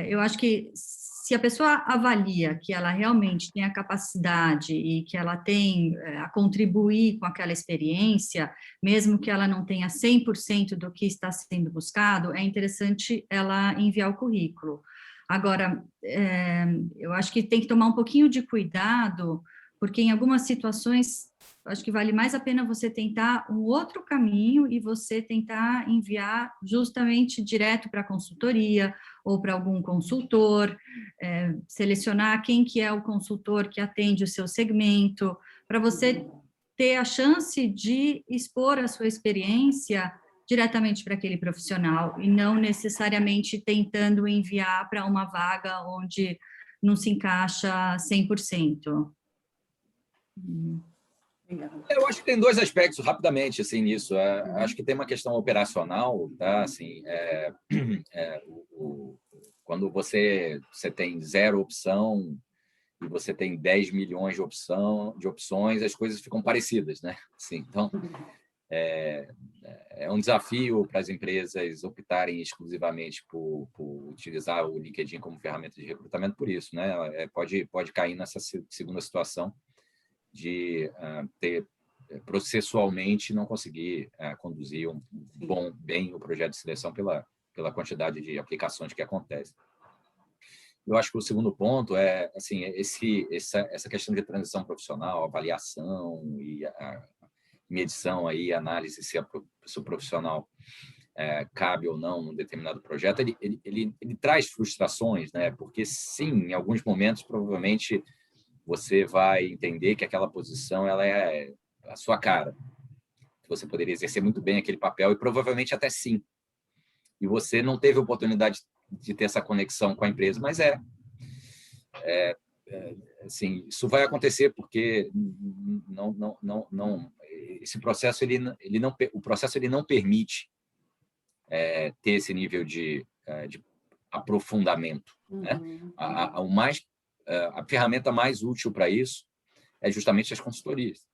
Eu acho que se a pessoa avalia que ela realmente tem a capacidade e que ela tem a contribuir com aquela experiência, mesmo que ela não tenha 100% do que está sendo buscado, é interessante ela enviar o currículo. Agora, eu acho que tem que tomar um pouquinho de cuidado, porque em algumas situações, acho que vale mais a pena você tentar um outro caminho e você tentar enviar justamente direto para a consultoria ou para algum consultor, selecionar quem que é o consultor que atende o seu segmento, para você ter a chance de expor a sua experiência diretamente para aquele profissional e não necessariamente tentando enviar para uma vaga onde não se encaixa 100%. Eu acho que tem dois aspectos, rapidamente, assim, nisso. Acho que tem uma questão operacional, tá? Assim, quando você tem zero opção e você tem 10 milhões de opções, as coisas ficam parecidas, né? Assim, então, é um desafio para as empresas optarem exclusivamente por utilizar o LinkedIn como ferramenta de recrutamento por isso, né? Pode cair nessa segunda situação de ter processualmente não conseguir conduzir bem o projeto de seleção pela quantidade de aplicações que acontecem. Eu acho que o segundo ponto é assim, essa questão de transição profissional, avaliação e a medição aí, análise se o profissional cabe ou não num determinado projeto, ele traz frustrações, né? Porque sim, em alguns momentos provavelmente você vai entender que aquela posição ela é a sua cara. Você poderia exercer muito bem aquele papel e provavelmente até sim. E você não teve oportunidade de ter essa conexão com a empresa, mas assim, isso vai acontecer porque esse processo o processo não permite ter esse nível de aprofundamento. Né? A ferramenta mais útil para isso é justamente as consultorias,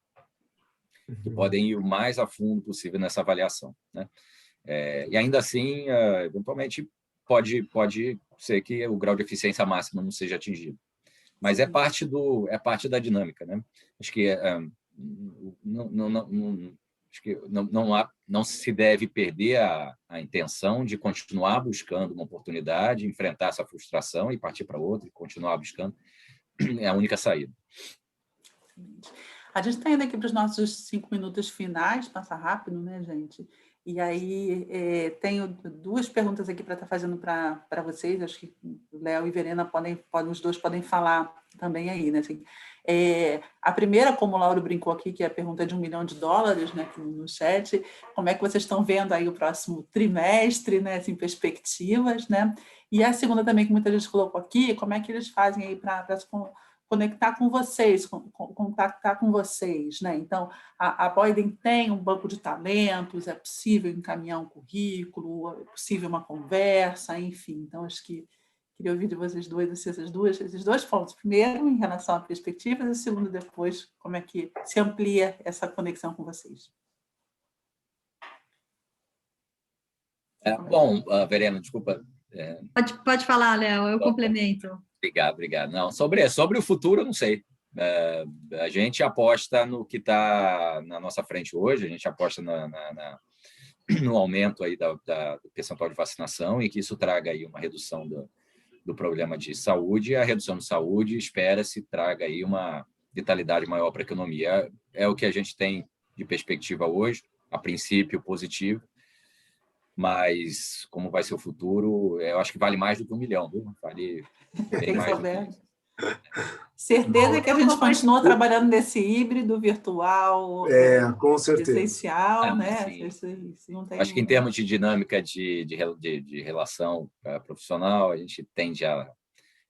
que podem ir o mais a fundo possível nessa avaliação. Né? E ainda assim, eventualmente, pode ser que o grau de eficiência máxima não seja atingido. Mas é parte da dinâmica. Né? Acho que não se deve perder a intenção de continuar buscando uma oportunidade, enfrentar essa frustração e partir para outra e continuar buscando. É a única saída. A gente está indo aqui para os nossos 5 minutos finais, passa rápido, né, gente? E aí tenho 2 perguntas aqui para estar fazendo para vocês. Acho que o Léo e Verena os dois podem falar também aí, né? Assim, a primeira, como o Lauro brincou aqui, que é a pergunta de $1 milhão, né, no chat. Como é que vocês estão vendo aí o próximo trimestre, né? Assim, perspectivas, né? E a segunda também, que muita gente colocou aqui, como é que eles fazem aí para se conectar com vocês, contactar com vocês, né? Então, a Boyden tem um banco de talentos, é possível encaminhar um currículo, é possível uma conversa, enfim. Então, acho que queria ouvir de vocês dois esses dois pontos. Primeiro, em relação a perspectivas, e segundo, depois, como é que se amplia essa conexão com vocês. Bom, Verena, desculpa. Pode falar, Léo, eu complemento. Obrigado. Não, sobre o futuro, eu não sei. A gente aposta no que está na nossa frente hoje, a gente aposta no aumento aí do percentual de vacinação e que isso traga aí uma redução do problema de saúde. A redução de saúde espera-se traga aí uma vitalidade maior para a economia. É o que a gente tem de perspectiva hoje, a princípio positivo, mas como vai ser o futuro, eu acho que vale mais do que $1 milhão, viu? Vale bem mais do que isso. Certeza que a gente continua trabalhando nesse híbrido virtual, com certeza. presencial, né? Não tem... Acho que em termos de dinâmica de relação profissional, a gente tende a,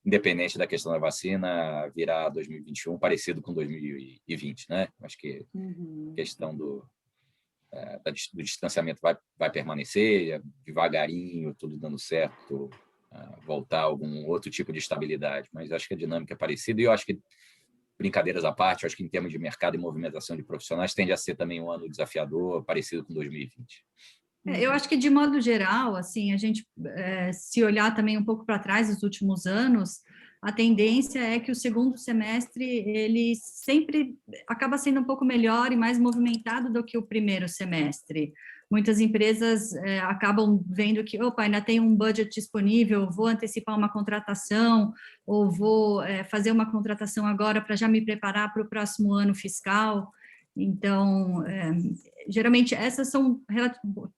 independente da questão da vacina, virar 2021 parecido com 2020, né? Acho que a questão do distanciamento vai permanecer, devagarinho, tudo dando certo, voltar a algum outro tipo de estabilidade, mas acho que a dinâmica é parecida e eu acho que, brincadeiras à parte, eu acho que em termos de mercado e movimentação de profissionais tende a ser também um ano desafiador, parecido com 2020. Eu acho que, de modo geral, assim, a gente, se olhar também um pouco para trás, nos últimos anos, a tendência é que o segundo semestre, ele sempre acaba sendo um pouco melhor e mais movimentado do que o primeiro semestre. Muitas empresas acabam vendo que, ainda tem um budget disponível, vou antecipar uma contratação, ou vou fazer uma contratação agora para já me preparar para o próximo ano fiscal. Então, geralmente, essas são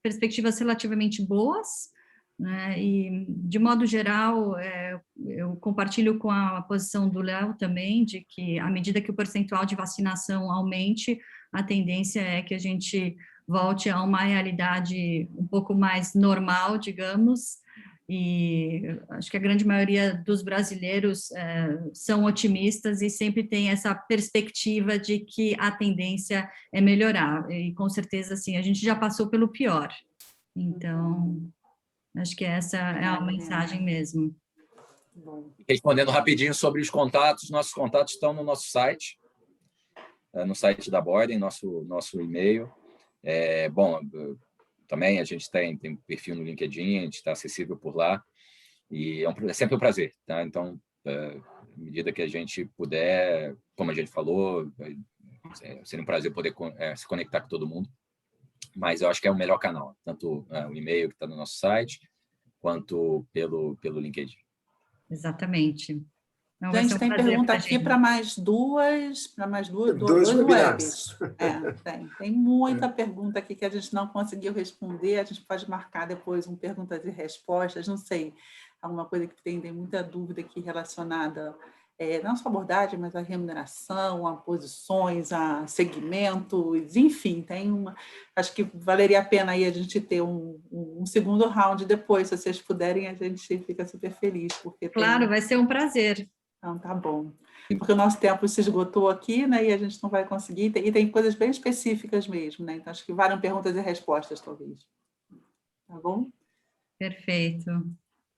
perspectivas relativamente boas, né? E, de modo geral, eu compartilho com a posição do Léo também, de que, à medida que o percentual de vacinação aumente, a tendência é que a gente volte a uma realidade um pouco mais normal, digamos, e acho que a grande maioria dos brasileiros são otimistas e sempre tem essa perspectiva de que a tendência é melhorar, e com certeza, assim, a gente já passou pelo pior, então, acho que essa é a mensagem mesmo. Respondendo rapidinho sobre os contatos, nossos contatos estão no nosso site, no site da Boyden, nosso e-mail. Bom, também a gente tem um perfil no LinkedIn, a gente está acessível por lá, e é sempre um prazer, tá? Então, à medida que a gente puder, como a gente falou, seria um prazer poder se conectar com todo mundo, mas eu acho que é o melhor canal, tanto o e-mail que está no nosso site, quanto pelo LinkedIn. Exatamente. A gente tem pergunta aqui para mais dois webs. Tem muita pergunta aqui que a gente não conseguiu responder. A gente pode marcar depois um perguntas e respostas. Não sei, alguma coisa que tem muita dúvida aqui relacionada não só a abordagem, mas a remuneração, a posições, a segmentos, enfim, acho que valeria a pena aí a gente ter um segundo round depois, se vocês puderem, a gente fica super feliz. Claro, vai ser um prazer. Então, tá bom. Porque o nosso tempo se esgotou aqui, né, e a gente não vai conseguir, e tem coisas bem específicas mesmo, né, então acho que valem perguntas e respostas, talvez. Tá bom? Perfeito.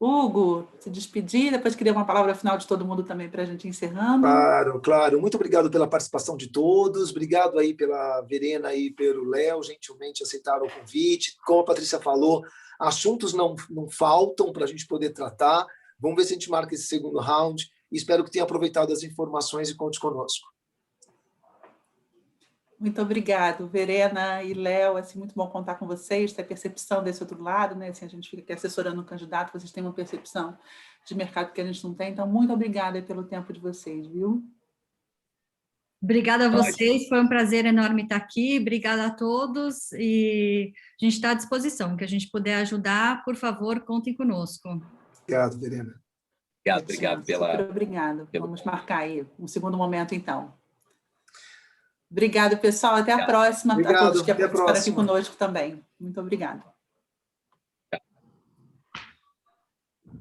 Hugo, se despedir, depois queria uma palavra final de todo mundo também para a gente ir encerrando. Claro, claro. Muito obrigado pela participação de todos. Obrigado aí pela Verena e pelo Léo, gentilmente aceitaram o convite. Como a Patrícia falou, assuntos não faltam para a gente poder tratar. Vamos ver se a gente marca esse segundo round. Espero que tenha aproveitado as informações e conte conosco. Muito obrigado, Verena e Léo, assim, muito bom contar com vocês, ter percepção desse outro lado, né? Assim, a gente fica aqui assessorando o candidato, vocês têm uma percepção de mercado que a gente não tem, então muito obrigada pelo tempo de vocês, viu? Obrigada a vocês, foi um prazer enorme estar aqui, obrigada a todos, e a gente está à disposição, que a gente puder ajudar, por favor, contem conosco. Obrigado, Verena. Obrigado pela... Super obrigado. Vamos marcar aí um segundo momento, então. Obrigado, pessoal. Até a próxima. Obrigado. A todos que Até a participaram aqui próxima. conosco também. Muito obrigada.